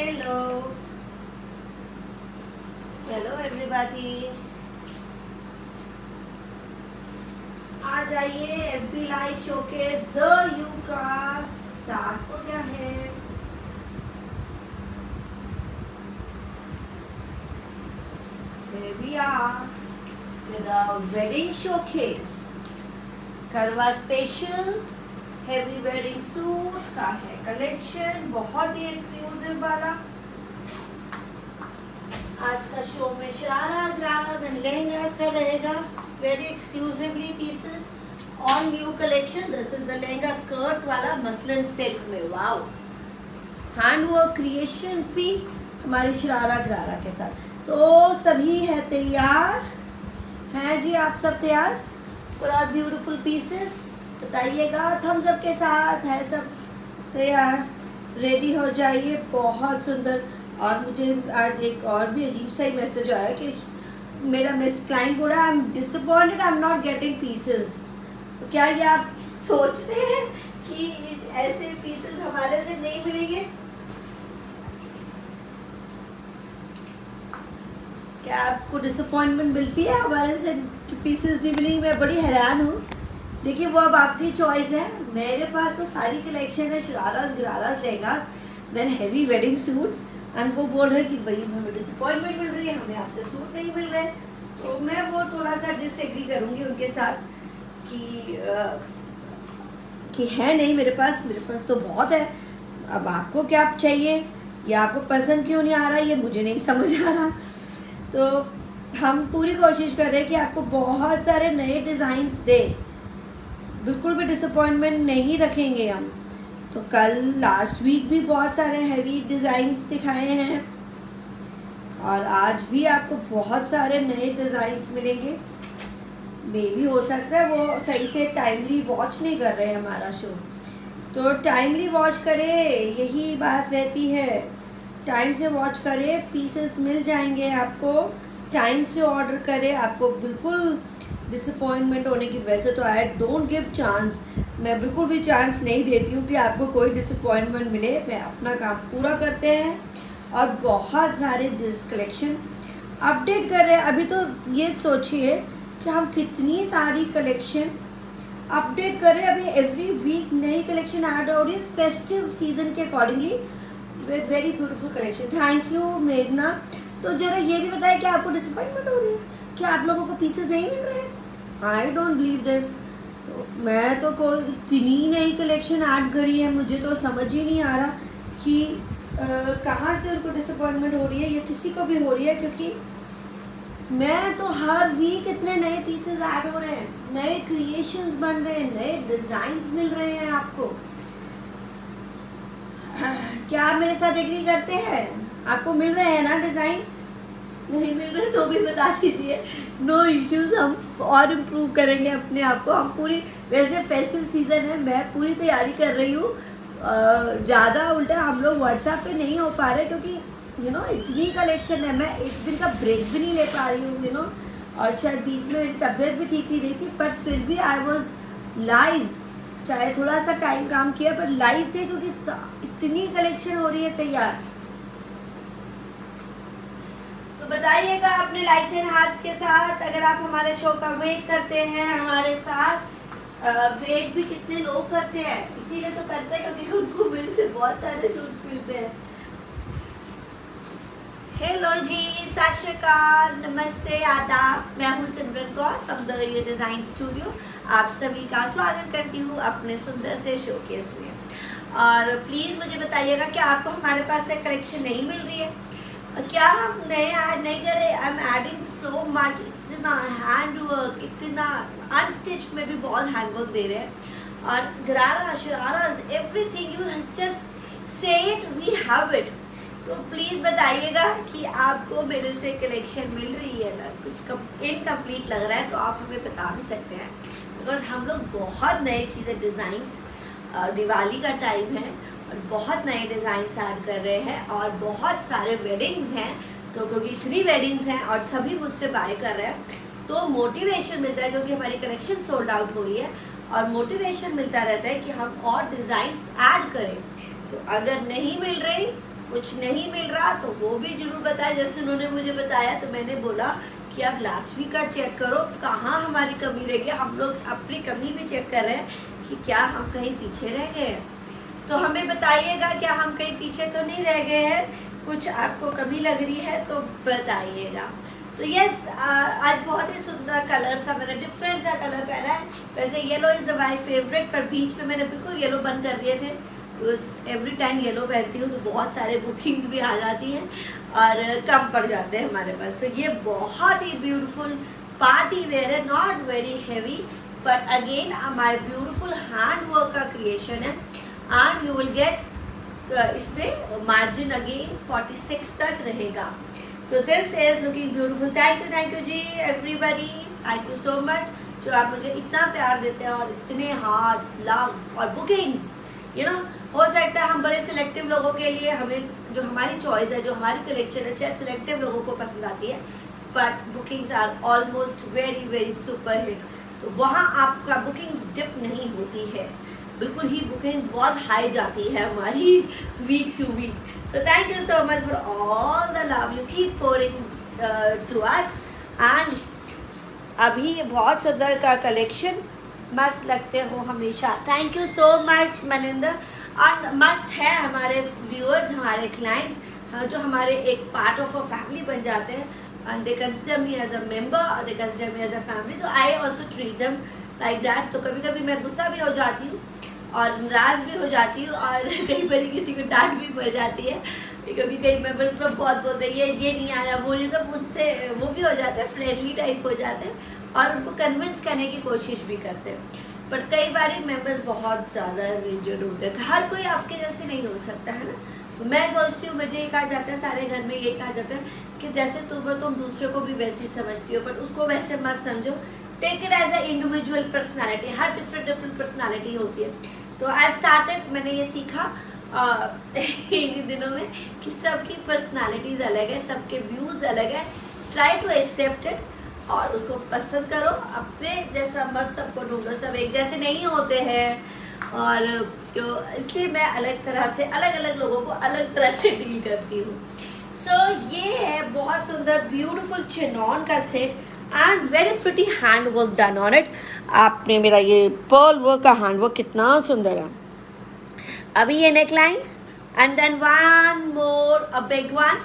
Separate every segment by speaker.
Speaker 1: Hello. Hello everybody. आ जाइए FB live show के the you का स्टार्ट हो गया है. Here we are with a wedding showcase. करवा स्पेशल हेवी वेडिंग सूट्स का है कलेक्शन, बहुत ही एक्सक्लूसिव वाला. आज का शो में शरारा ग्रारास एंड लहंगास का रहेगा. Very exclusively pieces on new collection. This is the lehenga skirt वाला मसलिन सिल्क में. वाओ, हैंड वर्क क्रिएशंस भी हमारी शरारा ग्रारा के साथ. तो सभी है तैयार हैं जी? आप सब तैयार फॉर आवर ब्यूटीफुल पीसेस? बताइएगा थम्स अप के साथ. है सब तैयार? रेडी हो जाइए. बहुत सुंदर. और मुझे आज एक और भी अजीब सा ही मैसेज आया कि मेरा क्लाइंट बोला I am disappointed, I am not getting pieces. तो क्या ये आप सोचते हैं कि ऐसे पीसेस हमारे से नहीं मिलेंगे? क्या आपको डिसअपॉइंटमेंट मिलती है हमारे से कि पीसेस नहीं मिलेंगे? मैं बड़ी हैरान हूँ. देखिए वो अब आपकी चॉइस है. मेरे पास तो सारी कलेक्शन है, shararas ghararas lehengas then heavy wedding suits. And वो बोल रहे कि भाई हमें डिसअपॉइंटमेंट मिल रही है, हमें आपसे सूट नहीं मिल रहे. तो मैं वो थोड़ा सा डिसएग्री करूँगी उनके साथ कि है नहीं मेरे पास तो बहुत है. अब आपको क्या चाहिए या आपको पसंद क्यों नहीं आ रहा, ये मुझे नहीं समझ आ रहा. तो हम पूरी कोशिश कर रहे हैं कि आपको बहुत सारे नए डिज़ाइंस दे. बिल्कुल भी डिसअपॉइंटमेंट नहीं रखेंगे हम. तो कल लास्ट वीक भी बहुत सारे हैवी डिज़ाइंस दिखाए हैं और आज भी आपको बहुत सारे नए डिज़ाइंस मिलेंगे. मे भी हो सकता है वो सही से टाइमली वॉच नहीं कर रहे हैं हमारा शो. तो टाइमली वॉच करें, यही बात रहती है. टाइम से वॉच करें, पीसेस मिल जाएंगे आपको. टाइम से ऑर्डर करें, आपको बिल्कुल डिसअपॉइंटमेंट होने की. वैसे तो आई डोंट गिव चांस, मैं बिल्कुल भी चांस नहीं देती हूँ कि आपको कोई डिसअपॉइंटमेंट मिले. मैं अपना काम पूरा करते हैं और बहुत सारे कलेक्शन अपडेट कर रहे हैं. अभी तो ये सोचिए कि हम कितनी सारी कलेक्शन अपडेट कर रहे हैं. अभी एवरी वीक नई कलेक्शन ऐड हो रही है फेस्टिव सीजन के accordingly with very beautiful collection. Thank you मेघना. तो जरा ये भी बताएं कि आपको डिसअपॉइंटमेंट हो रही है, क्या आप लोगों को पीसेस नहीं मिल रहे हैं? I don't believe this. तो मैं तो कोई इतनी नई कलेक्शन ऐड करी है, मुझे तो समझ ही नहीं आ रहा कि कहाँ से उनको डिसअपॉइंटमेंट हो रही है या किसी को भी हो रही है. क्योंकि मैं तो हर वीक इतने नए पीसेस ऐड हो रहे हैं, नए क्रिएशंस बन रहे हैं, नए डिज़ाइंस मिल रहे हैं आपको. क्या आप मेरे साथ एग्री करते हैं? आपको मिल रहे हैं ना डिज़ाइंस? नहीं मिल रहे तो भी बता दीजिए. नो इश्यूज़, हम और इम्प्रूव करेंगे अपने आप को. हम पूरी, वैसे फेस्टिव सीज़न है, मैं पूरी तैयारी कर रही हूँ. ज़्यादा उल्टा हम लोग व्हाट्सएप पे नहीं हो पा रहे क्योंकि इतनी कलेक्शन है. मैं एक दिन का ब्रेक भी नहीं ले पा रही हूँ और शायद बीच में मेरी तबीयत भी ठीक नहीं रही थी. बट फिर भी आई वॉज लाइव, चाहे थोड़ा सा टाइम काम किया पर लाइव थे क्योंकि इतनी कलेक्शन हो रही है तैयार. तो बताइएगा अपने लाइक्स एंड हार्ट्स के साथ अगर आप हमारे शो का वेट करते हैं. हमारे साथ वेट भी कितने लोग करते हैं, इसीलिए तो करते हैं क्योंकि उनको मेरे से बहुत सारे सूट्स मिलते हैं. हेलो जी, सत श्री अकाल, नमस्ते, आदाब. मैं हूँ सिमरन कौर फ्रॉम द ये डिज़ाइन स्टूडियो. आप सभी का स्वागत करती हूँ अपने सुंदर से शोकेस में. और प्लीज़ मुझे बताइएगा कि आपको हमारे पास से कलेक्शन नहीं मिल रही है, क्या हम नए ऐड नहीं कर रहे. I am adding so much. इतना हैंड वर्क, इतना अनस्टिच में भी बहुत हैंड वर्क दे रहे हैं. और gharara shararas everything, you just say it, we have it. तो प्लीज़ बताइएगा कि आपको मेरे से कलेक्शन मिल रही है ना. कुछ इनकम्प्लीट लग रहा है तो आप हमें बता भी सकते हैं. बिकॉज हम लोग बहुत नई चीज़ें, डिज़ाइंस, दिवाली का टाइम है और बहुत नए डिज़ाइंस ऐड कर रहे हैं और बहुत सारे वेडिंग्स हैं. तो क्योंकि 3 वेडिंग्स हैं और सभी मुझसे बाय कर रहे हैं तो मोटिवेशन मिलता है क्योंकि हमारी कलेक्शन सोल्ड आउट हो रही है और मोटिवेशन मिलता रहता है कि हम और डिज़ाइंस ऐड करें. तो अगर नहीं मिल रही कुछ नहीं मिल रहा तो वो भी ज़रूर बताएं। जैसे उन्होंने मुझे बताया तो मैंने बोला कि आप लास्ट वीक का चेक करो कहाँ हमारी कमी रह गई। हम लोग अपनी कमी भी चेक कर रहे हैं कि क्या हम कहीं पीछे रह गए हैं। तो हमें बताइएगा क्या हम कहीं पीछे तो नहीं रह गए हैं, कुछ आपको कमी लग रही है तो बताइएगा। तो यस, आज बहुत ही सुंदर कलर सा, मैंने डिफरेंट सा कलर पहना है। वैसे येलो इज़ माई फेवरेट, पर बीच में मैंने बिल्कुल येलो बंद कर दिए थे। एवरी टाइम येलो पहनती हूँ तो बहुत सारे बुकिंग्स भी आ जाती हैं और कम पड़ जाते हैं हमारे पास। तो ये बहुत ही ब्यूटीफुल पार्टी वेयर है, not very heavy, but again my beautiful hand work का क्रिएशन है। एंड यू विल गेट इसमें मार्जिन अगेन 46 तक रहेगा। तो this is looking beautiful. Thank you जी everybody, thank you so much जो आप मुझे इतना प्यार देते हैं और इतने हार्ट्स, लव और बुकिंग्स। यू नो, हो सकता है हम बड़े सिलेक्टिव लोगों के लिए, हमें जो हमारी चॉइस है, जो हमारी कलेक्शन है, शायद सिलेक्टिव लोगों को पसंद आती है, but bookings are almost very very super hit. तो वहाँ आपका बुकिंग्स डिप नहीं होती है, बिल्कुल ही बुकिंग्स बहुत हाई जाती है हमारी week to week. So thank you so much for all the love you keep pouring to us. And अभी ये बहुत सुंदर का कलेक्शन, मस्त लगते हो हमेशा। Thank you so much Maninder. और मस्त है हमारे व्यूअर्स, हमारे क्लाइंट्स, जो हमारे एक पार्ट ऑफ अ फैमिली बन जाते हैं। And they consider me as a member और they consider me as a family. तो I also treat them like that. तो कभी कभी मैं गुस्सा भी हो जाती हूँ और नाराज़ भी हो जाती हूँ और कई बार किसी को डांट भी पड़ जाती है, क्योंकि कई मेंबर्स तो बहुत बोलते हैं ये नहीं आया, वो नहीं, सब मुझसे वो भी हो जाते हैं, फ्रेंडली टाइप हो जाते हैं और उनको कन्विंस करने की कोशिश भी करते हैं। बट कई बार मेंबर्स बहुत ज़्यादा रिजिड होते हैं, हर कोई आपके जैसे नहीं हो सकता है ना। तो मैं सोचती हूँ, मुझे ये कहा जाता है, सारे घर में ये कहा जाता है कि जैसे तुम दूसरे को भी वैसे ही समझती हो, बट उसको वैसे मत समझो। Take it as a individual personality, हर डिफरेंट पर्सनैलिटी होती है। तो आई स्टार्टेड, मैंने ये सीखा इन दिनों में कि सबकी पर्सनालिटीज़ अलग है, सबके व्यूज़ अलग है। ट्राई टू एक्सेप्ट इट और उसको पसंद करो, अपने जैसा मत सबको ढूंढो, सब एक जैसे नहीं होते हैं। और तो इसलिए मैं अलग तरह से, अलग अलग लोगों को अलग तरह से डील करती हूँ। सो ये है बहुत सुंदर ब्यूटीफुल चिनॉन का set and very pretty hand work done on it. आपने मेरा ये पर्ल वर्क का हैंड वर्क कितना सुंदर है। अभी ये neckline and then one more a big one,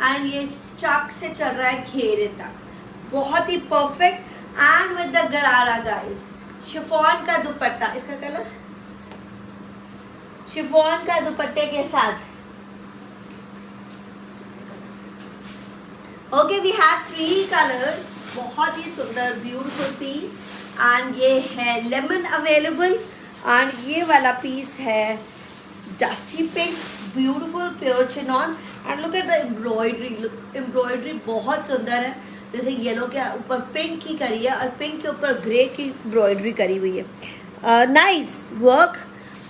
Speaker 1: and ये चक से चल रहा है घेरे तक, बहुत ही perfect. And with the gharara guys, chiffon का दुपट्टा, इसका कलर शिफॉन का दुपट्टे के साथ। ओके, वी हैव 3 कलर्स, बहुत ही सुंदर ब्यूटीफुल पीस। एंड ये है लेमन अवेलेबल, एंड ये वाला पीस है dusty pink, beautiful pure chinon. And look at the embroidery, embroidery बहुत सुंदर है, जैसे येलो के ऊपर पिंक की करी है और पिंक के ऊपर ग्रे की एम्ब्रॉयडरी करी हुई है। Nice work.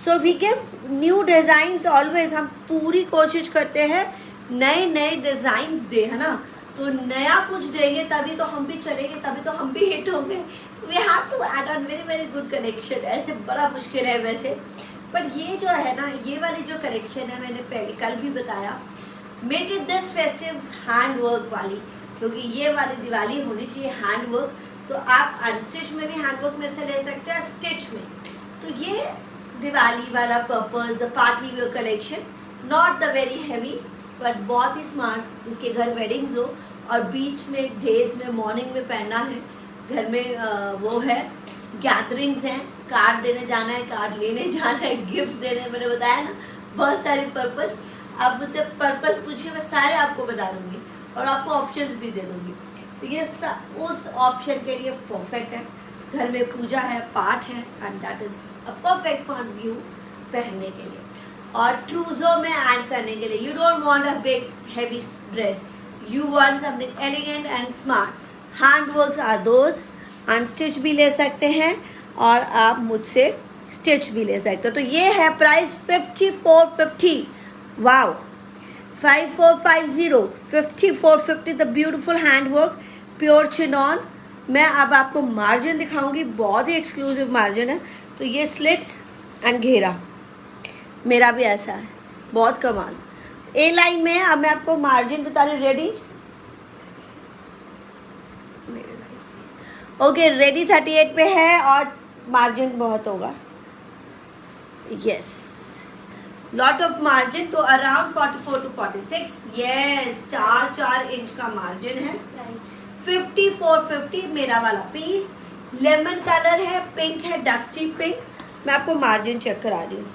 Speaker 1: So we give new designs always, हम पूरी कोशिश करते हैं नए नए डिज़ाइंस दे, है ना। तो नया कुछ देंगे तभी तो हम भी चलेंगे, तभी तो हम भी हिट होंगे। We have to add on very very good collection, ऐसे बड़ा मुश्किल है वैसे। बट ये जो है ना, ये वाली जो कलेक्शन है, मैंने पहले कल भी बताया, make it this festive hand work वाली, क्योंकि ये वाली दिवाली होनी चाहिए हैंड वर्क। तो आप अनस्टिच में भी हैंड वर्क में से ले सकते हैं, स्टिच में। तो ये दिवाली वाला purpose, the party wear collection, not the very heavy but बहुत ही स्मार्ट, जिसके घर वेडिंग्स हो और बीच में डेज में मॉर्निंग में पहनना है, घर में वो है गैदरिंग्स हैं, कार्ड देने जाना है, कार्ड लेने जाना है, गिफ्ट्स देने, मैंने बताया ना बहुत सारे पर्पस। आप मुझसे पर्पस पूछिए, मैं सारे आपको बता दूँगी और आपको ऑप्शंस भी दे दूँगी। तो ये उस ऑप्शन के लिए परफेक्ट है। घर में पूजा है, पाठ है, and that is a perfect for view पहनने के लिए और ट्रूजो में ऐड करने के लिए। You don't want a big heavy dress, you want something elegant and smart. Hand works are those, unstitch भी ले सकते हैं और आप मुझसे स्टिच भी ले सकते हो। तो ये है price 5450, wow, 5450, 5450 the beautiful hand work pure chinon. मैं अब आपको मार्जिन दिखाऊंगी, बहुत ही एक्सक्लूसिव मार्जिन है। तो ये स्लिट्स एंड घेरा मेरा भी ऐसा है, बहुत कमाल। ए लाइन में है। अब मैं आपको मार्जिन बता रही हूँ। रेडी, ओके रेडी 38 पे है और मार्जिन बहुत होगा, यस लॉट ऑफ मार्जिन, तो अराउंड 44 to 46, यस 4 इंच का मार्जिन है। 5450 मेरा वाला पीस, लेमन कलर है, पिंक है, डस्टी पिंक। मैं आपको मार्जिन चेक करा रही हूँ।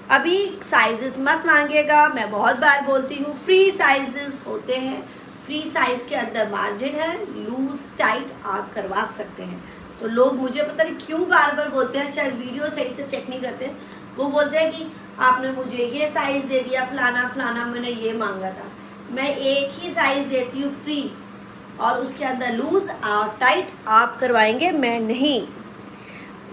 Speaker 1: अभी साइजेस मत मांगिएगा, मैं बहुत बार बोलती हूँ फ्री साइजेस होते हैं, फ्री साइज के अंदर मार्जिन है, लूज टाइट आप करवा सकते हैं। तो लोग मुझे पता नहीं क्यों बार बार बोलते हैं, शायद वीडियो सही से चेक नहीं करते, वो बोलते हैं कि आपने मुझे ये साइज़ दे दिया, फलाना फलाना मैंने ये मांगा था। मैं एक ही साइज़ देती हूँ फ्री, और उसके अंदर लूज और टाइट आप करवाएंगे, मैं नहीं।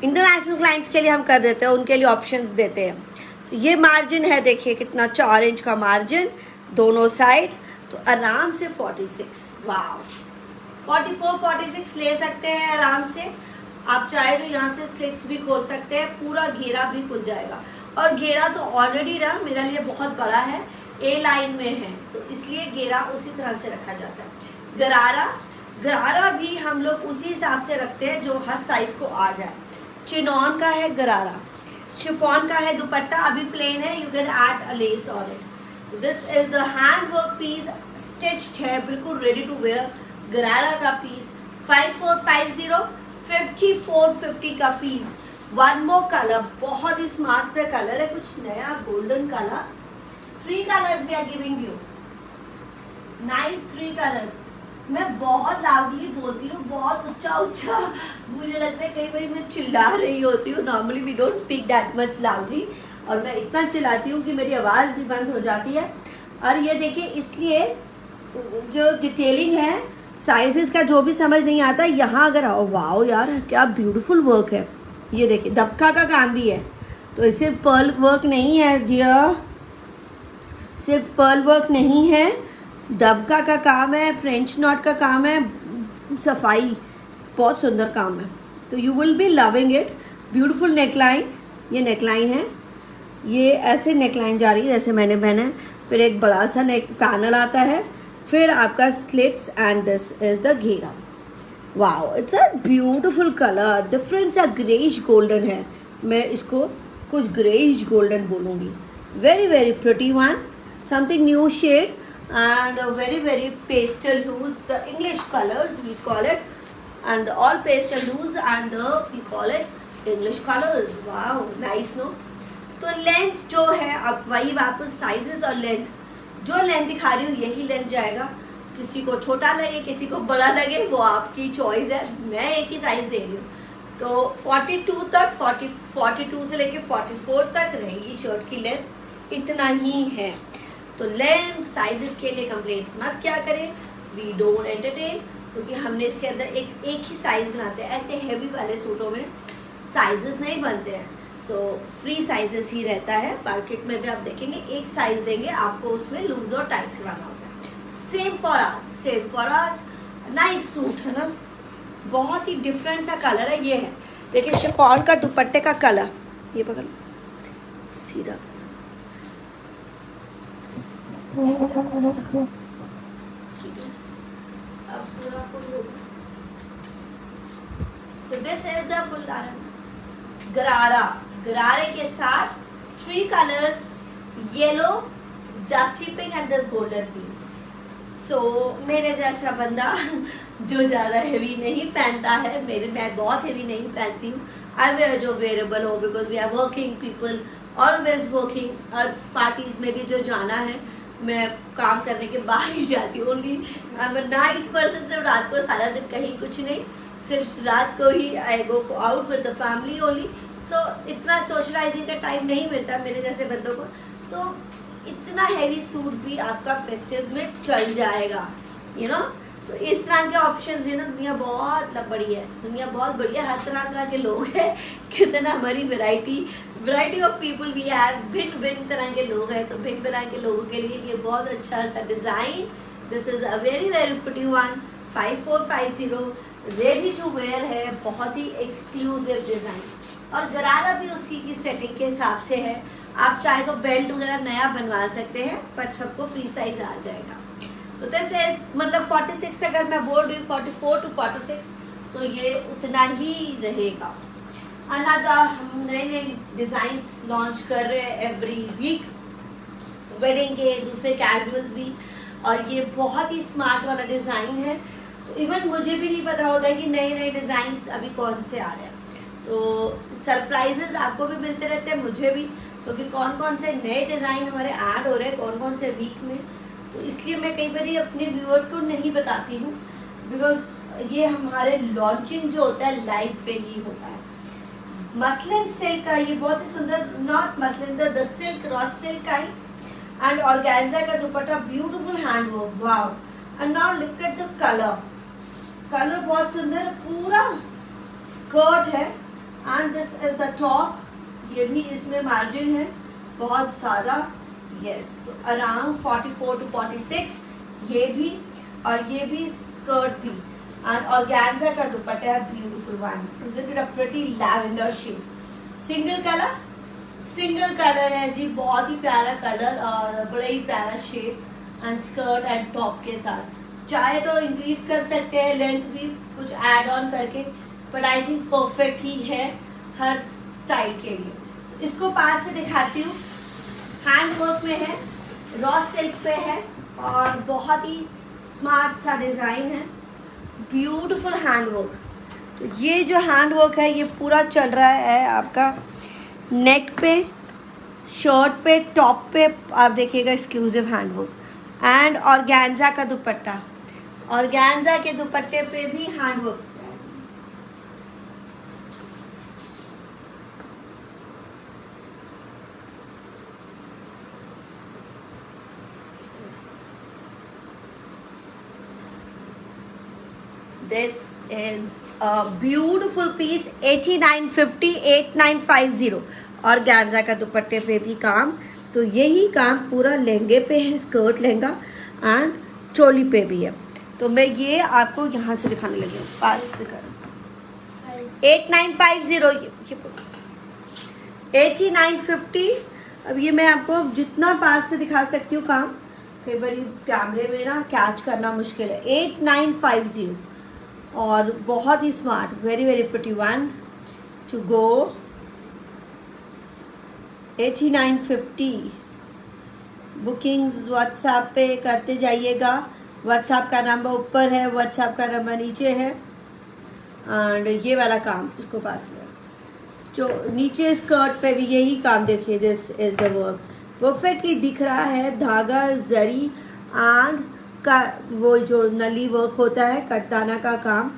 Speaker 1: इंटरनेशनल क्लाइंट्स के लिए हम कर देते हैं, उनके लिए ऑप्शंस देते हैं। तो ये मार्जिन है, देखिए कितना 4 इंच का मार्जिन दोनों साइड, तो आराम से 46, वाह 44 46 ले सकते हैं आराम से। आप चाहे तो यहाँ से स्लिट्स भी खोल सकते हैं, पूरा घेरा भी खुल जाएगा। और घेरा तो ऑलरेडी ना मेरे लिए बहुत बड़ा है, ए लाइन में है, तो इसलिए घेरा उसी तरह से रखा जाता है। गरारा भी हम लोग उसी हिसाब से रखते हैं जो हर साइज़ को आ जाए। चिनॉन का है गरारा, शिफॉन का है दुपट्टा, अभी प्लेन है, you can add a lace on it. This is the hand work piece, stitched है, बिल्कुल रेडी टू वेयर गरारा का पीस। 5450 5450 का पीस। वन मोर कलर, बहुत ही स्मार्ट सा कलर है, कुछ नया golden colour. 3 colours we are giving you, nice 3 colours. मैं बहुत लाउडली बोलती हूँ, बहुत ऊंचा मुझे लगता है कई बार मैं चिल्ला रही होती हूँ। Normally we don't speak that much loudly, और मैं इतना चिल्लाती हूँ कि मेरी आवाज़ भी बंद हो जाती है। और ये देखिए, इसलिए जो डिटेलिंग है साइजेस का जो भी समझ नहीं आता, यहाँ अगर आओ, वाओ यार क्या ब्यूटीफुल वर्क है। ये देखिए दबका का काम भी है, तो सिर्फ पर्ल वर्क नहीं है डियर, सिर्फ पर्ल वर्क नहीं है, दबका का काम है, फ्रेंच नॉट का काम है, सफाई, बहुत सुंदर काम है। तो you will be loving it. Beautiful neckline, ये नेकलाइन है, ये ऐसे नेकलाइन जा रही है जैसे मैंने पहना है, फिर एक बड़ा सा नेक पैनल आता है, फिर आपका slits, and this is the घेरा। Wow it's a beautiful colour, difference a greyish golden है, मैं इसको कुछ ग्रेइश गोल्डन बोलूँगी। Very very pretty one, something new shade and very pastel hues, the English colors we call it, and all pastel hues and we call it English colors. wow nice no। तो length जो है, अब वही वापस sizes और length, जो length दिखा रही हूँ यही लेंथ जाएगा। किसी को छोटा लगे, किसी को बड़ा लगे, वो आपकी चॉइस है, मैं एक ही साइज दे रही हूँ। तो 42 तक, 42 से लेके 44 तक रहेगी शर्ट की लेंथ, इतना ही है। तो लेंथ साइजेस के लिए कंप्लेंट्स मत क्या करें, वी डोंट एंटरटेन, क्योंकि हमने इसके अंदर एक ही साइज़ बनाते हैं। ऐसे हैवी वाले सूटों में साइजेस नहीं बनते हैं, तो फ्री साइजेस ही रहता है। मार्केट में भी आप देखेंगे एक साइज़ देंगे आपको, उसमें लूज और टाइट करवाना होता है। Same for us, nice suit है ना, बहुत ही डिफरेंट सा कलर है। ये है देखिए शिफॉन का दुपट्टे का कलर, ये पकड़ सीधा, अब पूरा फुल होगा। तो दिस इज द फुल गरारे के साथ 3 colours, yellow, dusty pink and this golden piece. So मेरे जैसा बंदा जो ज़्यादा हेवी नहीं पहनता है, मैं बहुत हेवी नहीं पहनती हूँ, आई वेयर जो वेयरेबल हो, because we are working people, always working. और पार्टीज़ में भी जो जाना है, मैं काम करने के बाद ही जाती हूँ, only I am a night person. सिर्फ रात को, सारा दिन कहीं कुछ नहीं, सिर्फ रात को ही I go out with the family only. So इतना सोशलाइजिंग का टाइम नहीं मिलता मेरे जैसे बंदों को, तो इतना हैवी सूट भी आपका फेस्टिव में चल जाएगा, यू नो। तो इस तरह के ऑप्शंस है ना, दुनिया बहुत बड़ी है, दुनिया बहुत बड़ी है, हर तरह के लोग हैं, कितना हमारी वैरायटी ऑफ पीपल भी है, भिन्न तरह के लोग हैं। तो भिन्न तरह के लोगों के लिए ये बहुत अच्छा सा design, this is a very pretty one. 5450 ready to wear है, बहुत ही एक्सक्लूसिव डिज़ाइन। और गरारा भी उसी की सेटिंग के हिसाब से है। आप चाहे तो बेल्ट वगैरह नया बनवा सकते हैं, बट सबको फ्री साइज आ जाएगा। तो जैसे मतलब 46 अगर मैं बोल रही हूँ 44 to 46, तो ये उतना ही रहेगा। अनाजा हम नए नए डिज़ाइंस लॉन्च कर रहे हैं एवरी वीक, वेडिंग के, दूसरे कैजुअल्स भी, और ये बहुत ही स्मार्ट वाला डिज़ाइन है। तो इवन मुझे भी नहीं पता होता है कि नए नए डिज़ाइंस अभी कौन से आ रहे हैं। तो सरप्राइजेस आपको भी मिलते रहते हैं, मुझे भी, क्योंकि कौन कौन से नए डिज़ाइन हमारे ऐड हो रहे हैं कौन कौन से वीक में। तो इसलिए मैं कई बार अपने व्यूअर्स को नहीं बताती हूँ, बिकॉज ये हमारे लॉन्चिंग जो होता है लाइव पे ही होता है। मसलिन सिल्क का ये बहुत ही सुंदर, not muslin, the silk Ross silk का एंड ऑर्गेन्जा का dupatta, beautiful hand work, wow. And now look at the colour, colour बहुत सुंदर, पूरा स्कर्ट है and this is the top, ये भी इसमें मार्जिन है बहुत ज़्यादा, यस। तो अराउंड 44 to 46 ये भी, और ये भी स्कर्ट भी, एंड ऑर्गेन्जा का दुपट्टा है, beautiful one, isn't it a pretty lavender shade, single colour है जी, बहुत ही प्यारा कलर और बड़ा ही प्यारा shade, and skirt and top के साथ। चाहे तो इंक्रीज कर सकते हैं लेंथ भी कुछ ऐड ऑन करके, बट आई थिंक परफेक्ट ही है हर स्टाइल के लिए। तो इसको पास से दिखाती हूँ, हैंड वर्क में है, रॉ सिल्क पे है, और बहुत ही स्मार्ट सा डिज़ाइन है, ब्यूटीफुल हैंड वर्क। तो ये जो हैंड वर्क है ये पूरा चल रहा है आपका नेक पे, शर्ट पे, टॉप पे, आप देखिएगा exclusive hand work, and organza का दुपट्टा, ऑर्गेन्जा के दुपट्टे पे भी hand work. This is a beautiful piece, 8950, 8950, और ऑर्गेन्जा का दुपट्टे पे भी काम। तो यही काम पूरा लहंगे पे है, स्कर्ट लहंगा एंड चोली पे भी है। तो मैं ये आपको यहाँ से दिखाने लगी हूँ, पास दिखा, 8950, 8950। अब ये मैं आपको जितना पास से दिखा सकती हूँ काम, कई बार कैमरे में ना कैच करना मुश्किल है। 8950, और बहुत ही smart, very very pretty one to go. 8950 bookings WhatsApp पे करते जाइएगा, व्हाट्सएप का नंबर ऊपर है, व्हाट्सएप का नंबर नीचे है, एंड ये वाला काम इसको पास है, जो नीचे स्कर्ट पे भी यही काम देखिए, this is the work, perfectly दिख रहा है, धागा, जरी एंड का वो जो नली वर्क होता है, कटदाना का काम,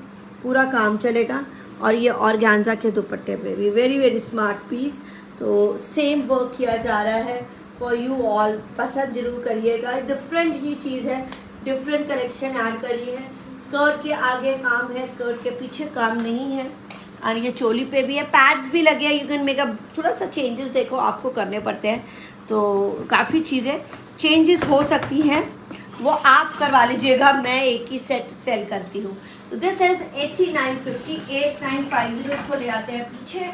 Speaker 1: पूरा काम चलेगा। और ये ऑर्गेन्जा के दुपट्टे पे भी वेरी वेरी स्मार्ट पीस। तो सेम वर्क किया जा रहा है फॉर यू ऑल, पसंद जरूर करिएगा, डिफरेंट ही चीज़ है, डिफरेंट कलेक्शन ऐड करी है। स्कर्ट के आगे काम है, स्कर्ट के पीछे काम नहीं है, और ये चोली पे भी है, पैड्स भी लगे हैं, यू कैन मेक अप, थोड़ा सा चेंजेस देखो आपको करने पड़ते हैं, तो काफ़ी चीज़ें चेंजेस हो सकती हैं, वो आप करवा लीजिएगा, मैं एक ही सेट सेल करती हूँ। तो दिस इज 8950, 8950, इसको ले आते हैं पीछे,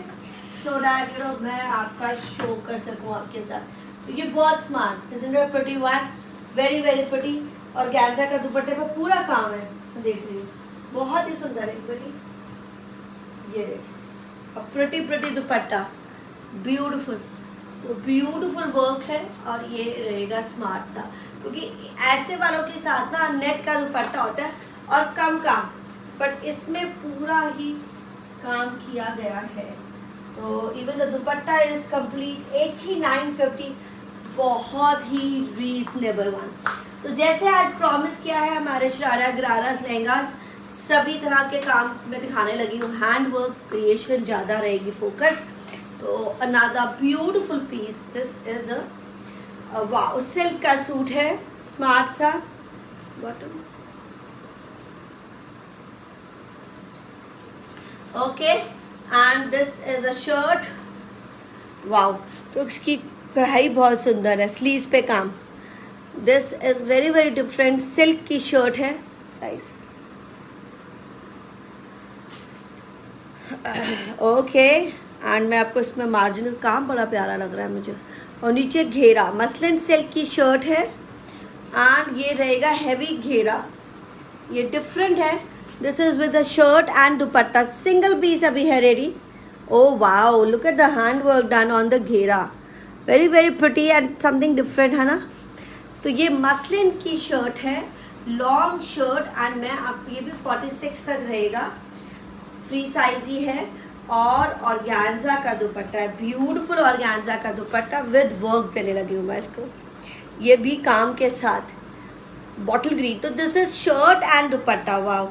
Speaker 1: सो दैट यू नो मैं आपका शो कर सकूँ आपके साथ। तो ये बहुत smart, isn't it pretty one, very very pretty, और ऑर्गेन्जा का दुपट्टे पर पूरा काम है, मैं देख रही हूँ, बहुत ही सुंदर है प्रिटी, ये देखिए, प्रिटी प्रिटी दुपट्टा, ब्यूटीफुल। तो ब्यूटीफुल वर्क है, और ये रहेगा स्मार्ट सा, क्योंकि ऐसे वालों के साथ ना नेट का दुपट्टा होता है और कम काम, बट इसमें पूरा ही काम किया गया है। तो even the dupatta is complete, 8950, बहुत ही रीजनेबल वन। तो जैसे आज प्रॉमिस किया है हमारे शरारा गरारास लहंगास, सभी तरह के काम मैं दिखाने लगी हूँ, हैंड वर्क क्रिएशन ज़्यादा रहेगी फोकस। तो another beautiful piece, this is the wow, silk का सूट है, स्मार्ट सा bottom, okay, and this is a shirt, wow. तो इसकी कढ़ाई बहुत सुंदर है, स्लीव्स पे काम, this is very very different, silk की शर्ट है, साइज ओके, एंड मैं आपको इसमें मार्जिन का काम बड़ा प्यारा लग रहा है मुझे। और नीचे घेरा, मसलिन सिल्क की शर्ट है एंड ये रहेगा हैवी घेरा, ये डिफरेंट है। This is with the shirt and dupatta, single piece अभी है ready. Oh wow, look at the hand work done on the घेरा, very very pretty and something different है ना। तो ये मसलिन की शर्ट है, लॉन्ग शर्ट एंड मैं आपको ये भी 46 तक रहेगा, फ्री साइज ही है। और ऑर्गेन्जा का दुपट्टा है, ब्यूटीफुल ऑर्गेन्जा का दुपट्टा विद वर्क देने लगी हूँ मैं इसको, ये भी काम के साथ, बॉटल ग्रीन। तो this is shirt and dupatta, wow,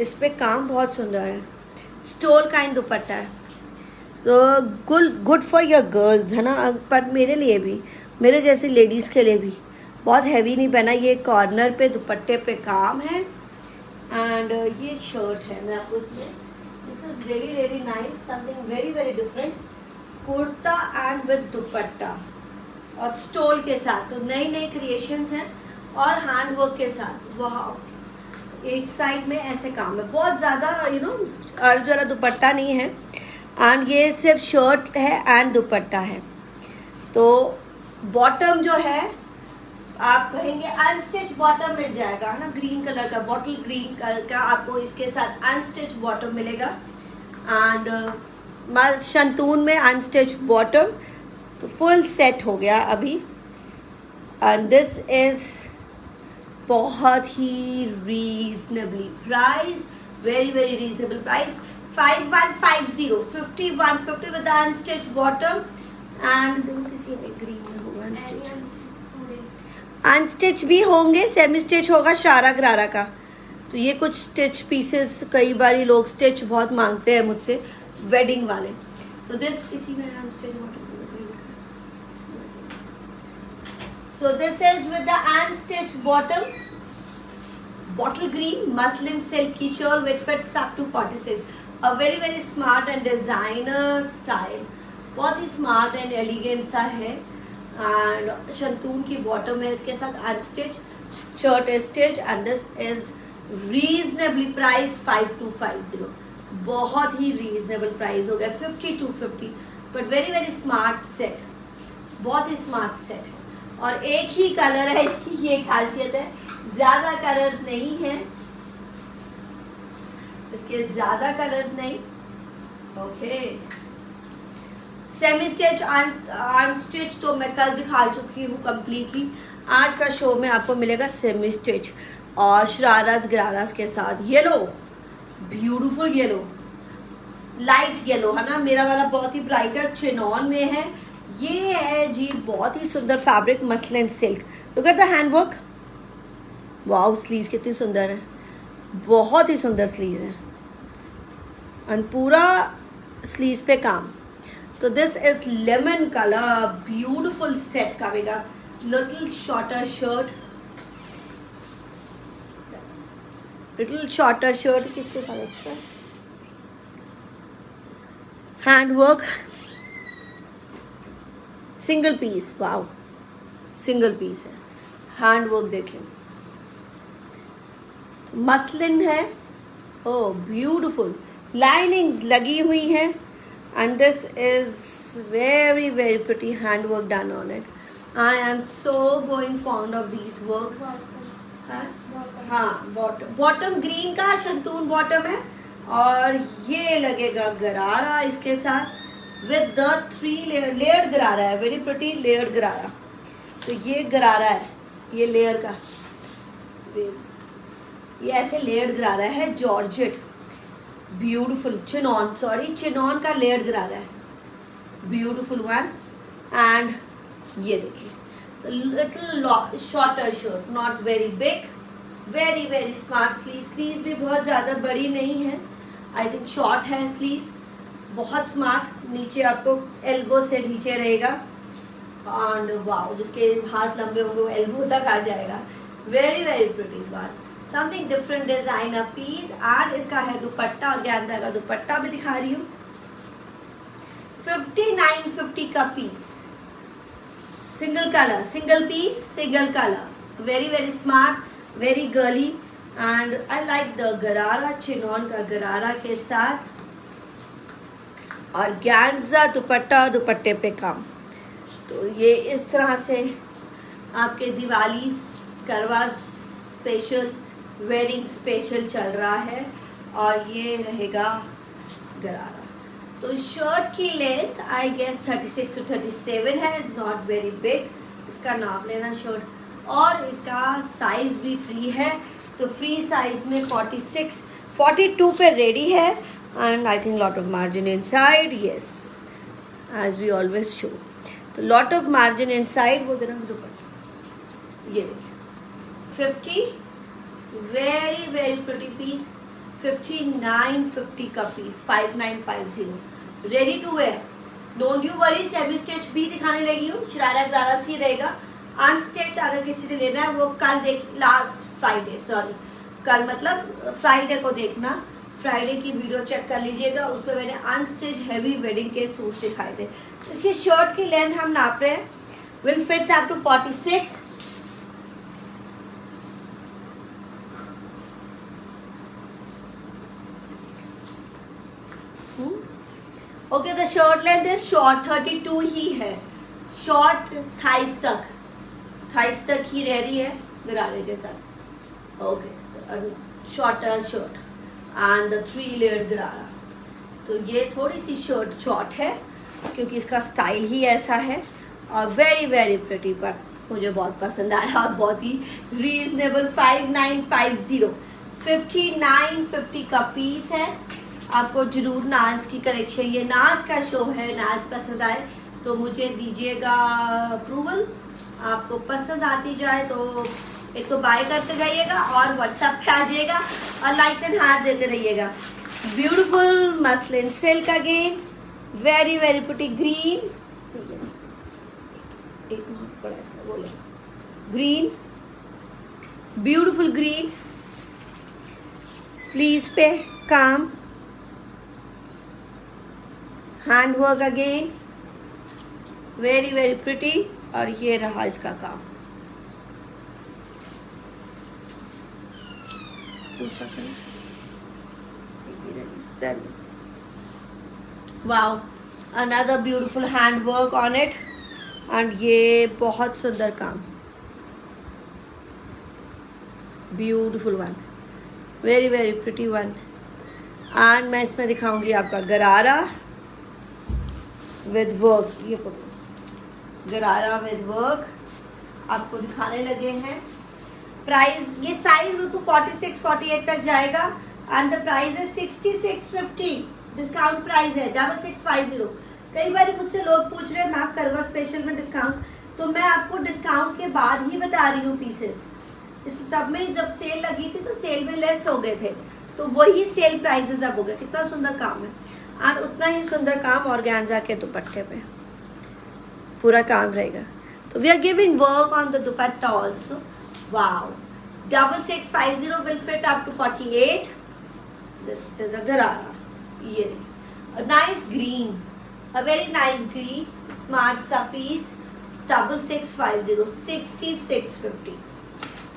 Speaker 1: इस पे काम बहुत सुंदर है, स्टोल काइंड दुपट्टा है। तो गुड फॉर योर गर्ल्स है ना, पर मेरे लिए भी, मेरे जैसे लेडीज़ के लिए भी बहुत हैवी नहीं पहना। ये कॉर्नर पे दुपट्टे पे काम है एंड ये शर्ट है। मैं आपको उसमें, this is really really nice, something very very different, kurta and with दुपट्टा और स्टोल के साथ। तो नई नई क्रिएशंस हैं और हैंड वर्क के साथ। वाह, एक साइड में ऐसे काम है, बहुत ज़्यादा यू नो अर्ज वाला दुपट्टा नहीं है एंड ये सिर्फ शर्ट है एंड दुपट्टा है। तो बॉटम जो है आप कहेंगे अनस्टिच बॉटम मिल जाएगा है ना, ग्रीन कलर का, बॉटल ग्रीन कलर का आपको इसके साथ अनस्टिच बॉटम मिलेगा एंड शंतून में अनस्टिच बॉटम। तो फुल सेट हो गया अभी एंड दिस इज बहुत ही reasonably price, very very reasonable price, 5150, 5150 with unstitch bottom and किसी में ग्रीन में होगा अनस्टिच, अनस्टिच भी होंगे, सेमी स्टिच होगा शरारा गरारा का। तो ये कुछ स्टिच पीसेस कई बार लोग स्टिच बहुत मांगते हैं मुझसे, वेडिंग वाले। तो दिस किसी में unstitch bottom, so this is with the unstitched bottom, bottle green muslin silk की shawl which fits up to 46, a very very smart and designer style, बहुत ही smart and elegant सा है and शंतून की bottom है, इसके साथ unstitched, shirt is stitched and this is reasonably priced 5250, बहुत ही reasonable price हो गया 5250, but very very smart set, बहुत ही smart set है। और एक ही कलर है, इसकी ये खासियत है, ज़्यादा कलर्स नहीं हैं इसके, ज़्यादा कलर्स नहीं। ओके, सेमी स्टिच अनस्टिच तो मैं कल दिखा चुकी हूँ कंप्लीटली। आज का शो में आपको मिलेगा सेमी स्टिच और शरारास गरारास के साथ। Yellow, beautiful yellow, light yellow है ना, मेरा वाला बहुत ही ब्राइटर चिनॉन में है। ये है जी बहुत ही सुंदर fabric muslin silk, look at the hand work, wow, sleeves कितनी सुंदर है, बहुत ही सुंदर स्लीव्स है और पूरा स्लीव्स पे काम। तो this is lemon colour, beautiful set कमेगा, little shorter shirt, little shorter shirt किसके साथ extra hand work, single piece, wow, single piece है, हैंड वर्क देखें, तो मसलिन है, ओ ब्यूटीफुल, लाइनिंग्स लगी हुई हैं and this is very very pretty hand work done on it. I am so going fond of this work. हाँ, bottom green का शंतून bottom है और ये लगेगा गरारा इसके साथ विद द 3 लेयर्ड गरारा है, वेरी प्रिटी लेयर्ड गरारा। तो ये गरारा है, ये लेयर का, ये ऐसे लेयर्ड गरारा है, georgette, beautiful chinon, sorry chinon का लेयर्ड गरारा है, ब्यूटीफुल वन। एंड ये देखिए, little shorter shirt, not very big, very very smart sleeve, sleeve भी बहुत ज़्यादा बड़ी नहीं है, आई थिंक शॉर्ट है स्लीव, बहुत स्मार्ट, नीचे आपको एल्बो से नीचे रहेगा एंड वाओ, जिसके हाथ लंबे होंगे वो एल्बो तक आ जाएगा, very very pretty one, something different designer piece. And इसका है दुपट्टा, और ऑर्गेन्जा का दुपट्टा भी दिखा रही हूँ, 5950 का piece, single colour, single piece, single colour, very very smart, very girly and I like the gharara, chinon का गरारा के साथ और गैंजा दुपट्टा, दुपट्टे पे काम। तो ये इस तरह से आपके दिवाली करवा स्पेशल, वेडिंग स्पेशल चल रहा है। और ये रहेगा गरारा। तो शर्ट की लेंथ आई गेस 36 to 37 है, नॉट वेरी बिग। इसका नाप लेना शर्ट। और इसका साइज़ भी फ्री है, तो फ्री साइज़ में 46, 42 पे रेडी है। And I think lot of margin inside, yes, as we always show. तो लॉट ऑफ मार्जिन इनसाइड। वो देना दुपट्टा, ये 50, वेरी वेरी प्रिटी पीस, 5950 का piece, 5950, ready to wear. Don't you worry, semi stitch भी दिखाने लगी हूँ, शरारा गरारा सी रहेगा। अनस्टिच अगर किसी ने लेना है वो कल देख, लास्ट फ्राइडे, सॉरी कल मतलब फ्राइडे को देखना, फ्राइडे की वीडियो चेक कर लीजिएगा, उस पर मैंने अनस्टिच हैवी वेडिंग के सूट दिखाए थे। इसकी शर्ट की लेंथ हम नाप रहे हैं, will fits up to 46। Okay, the shirt length is short 32 ही है, शॉर्ट थाइस तक ही रह रही है गरारे के साथ। Okay, shorter shirt and the 3 layer गरारा। तो ये थोड़ी सी शर्ट शॉर्ट है क्योंकि इसका स्टाइल ही ऐसा है, और वेरी वेरी प्रिटी, बट मुझे बहुत पसंद आया और बहुत ही रीजनेबल। 5950, 5950 का पीस है। आपको जरूर नाज की कलेक्शन, ये नाज का शो है, नाज पसंद आए तो मुझे दीजिएगा अप्रूवल। आपको पसंद आती जाए तो एक तो बाय करते जाइएगा और व्हाट्सएप पे आ जाइएगा और लाइक एंड हार्ट देते रहिएगा। Beautiful muslin silk again, very very pretty green, एक बड़ा इसका बोलो, ग्रीन, ब्यूटीफुल ग्रीन, स्लीव्स पे काम, hand work again, very very pretty. और ये रहा इसका काम, दूसरा colour, wow, another beautiful hand work on it. And ये बहुत सुंदर काम, beautiful one, very very pretty one. And मैं इसमें दिखाऊंगी आपका गरारा विद वर्क, ये पता, गरारा विद वर्क आपको दिखाने लगे हैं। प्राइस, ये साइज बिल्कुल 46 48 तक जाएगा एंड द प्राइस है 6650, डिस्काउंट प्राइस है 6650। कई बार मुझसे लोग पूछ रहे हैं मैम करवा स्पेशल में डिस्काउंट, तो मैं आपको डिस्काउंट के बाद ही बता रही हूँ पीसेस। इस सब में जब सेल लगी थी तो सेल में लेस हो गए थे, तो वही सेल प्राइसेस अब हो गए। कितना सुंदर काम है, और उतना ही सुंदर काम ऑर्गेन्जा के दुपट्टे पे पूरा काम रहेगा। तो we are giving work on the dupatta also. Wow, 6650 will fit up to 48। This is a gharara, ये a nice green, a very nice green, smart सा पीस, 6650, 6650।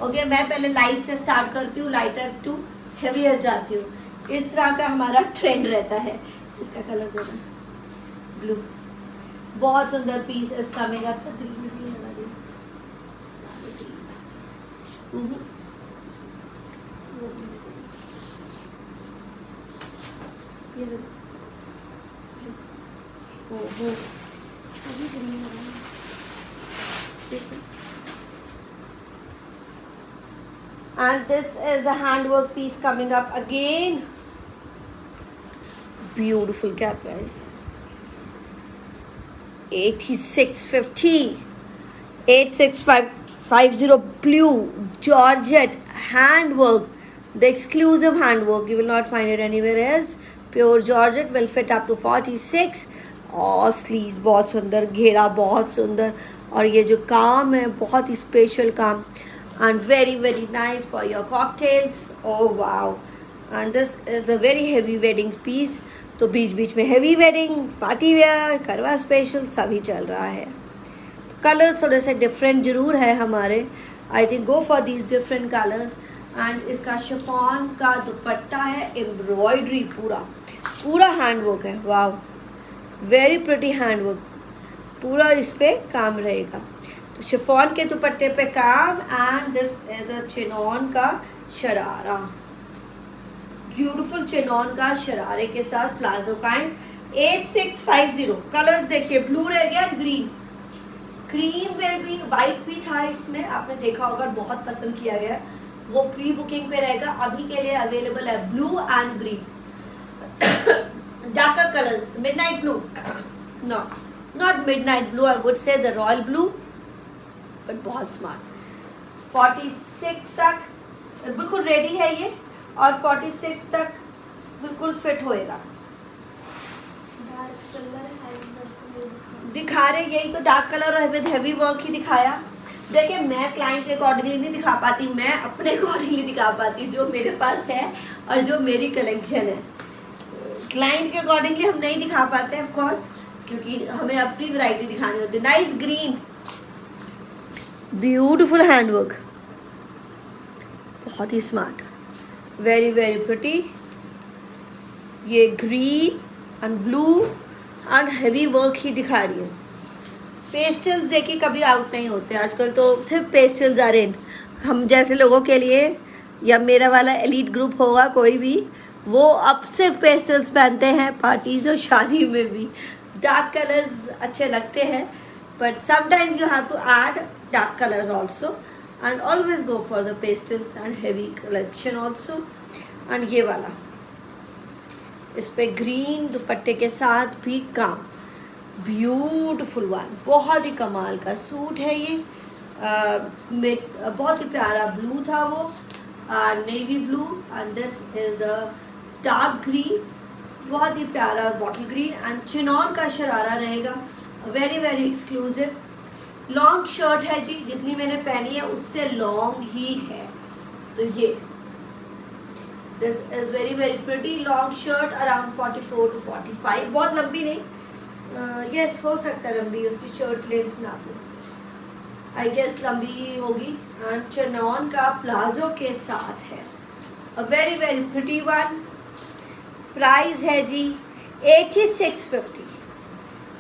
Speaker 1: ओके, मैं पहले लाइट से स्टार्ट करती हूँ, लाइटर टू हेवियर जाती हूँ। इस तरह का हमारा ट्रेंड रहता है। इसका कलर देना ब्लू, बहुत सुंदर पीस इज कमिंग अप। सब ग्रीन लगा दिया, ये सभी ग्रीन लगा, देखो। And this is the handwork piece coming up again. Beautiful, क्या price? 8650, 86550 blue Georgette handwork, the exclusive handwork. You will not find it anywhere else. Pure Georgette will fit up to 46. और sleeves बहुत सुंदर, घेरा बहुत सुंदर, और ये जो काम है बहुत ही स्पेशल काम, and very very nice for your cocktails. Oh wow, and this is the very heavy wedding piece. तो बीच बीच में हेवी वेडिंग, पार्टी वेयर, करवा स्पेशल सभी चल रहा है। तो कलर्स थोड़े से डिफरेंट ज़रूर है हमारे, I think go for these different colours. And इसका शिफॉन का दुपट्टा है, एम्ब्रॉयडरी पूरा पूरा हैंड वर्क है। वाव, वेरी प्रिटी हैंडवर्क, पूरा इस पे काम रहेगा। तो शिफॉन के दुपट्टे पे काम, and this is a chinon का शरारा, ब्यूटीफुल चिनॉन का शरारे के साथ प्लाजो काइंड। 8650। कलर्स देखिए, ब्लू रह गया, ग्रीन, क्रीम में भी, वाइट भी था इसमें, आपने देखा होगा, बहुत पसंद किया गया, वो प्री बुकिंग पे रहेगा। अभी के लिए अवेलेबल है blue and green. Darker colours, midnight blue, no not midnight blue, I would say the royal blue, but बहुत स्मार्ट। 46 तक बिल्कुल रेडी है ये, और 46 तक बिल्कुल फिट होएगा। दिखा रहे, यही तो डार्क कलर और विद हैवी वर्क ही दिखाया। देखिए, मैं क्लाइंट के अकॉर्डिंगली नहीं दिखा पाती, मैं अपने अकॉर्डिंगली दिखा पाती, जो मेरे पास है और जो मेरी कलेक्शन है। क्लाइंट के अकॉर्डिंगली हम नहीं दिखा पाते ऑफ कोर्स, क्योंकि हमें अपनी वैरायटी दिखानी होती है। नाइस ग्रीन, ब्यूटीफुल हैंडवर्क, बहुत ही स्मार्ट, वेरी वेरी प्रिटी। ये green and blue and heavy work ही दिखा रही है। पेस्टल्स देखिए कभी आउट नहीं होते आजकल, तो सिर्फ पेस्टल्स आ रहे हैं हम जैसे लोगों के लिए, या मेरा वाला एलीट ग्रुप होगा कोई भी, वो अब सिर्फ पेस्टल्स पहनते हैं पार्टीज और शादी में भी। डार्क कलर्स अच्छे लगते हैं, but sometimes you have to add dark colours also, and always go for the pastels and heavy collection also. And ये वाला, इस पे ग्रीन दुपट्टे के साथ भी काम, ब्यूटीफुल वन, बहुत ही कमाल का सूट है ये। बहुत ही प्यारा ब्लू था वो, navy blue, and this is the dark green, बहुत ही प्यारा बॉटल ग्रीन, एंड चिनॉन का शरारा रहेगा, very very exclusive. Long shirt है जी, जितनी मैंने पहनी है उससे लॉन्ग ही है। तो ये this is very very pretty long shirt, around 44 to 45, बहुत लंबी नहीं, यस हो सकता है लंबी, उसकी शर्ट लेंथ ना लो, आई गेस लंबी होगी। एंड चिनॉन का प्लाजो के साथ है, a very very pretty one. Price है जी 8650,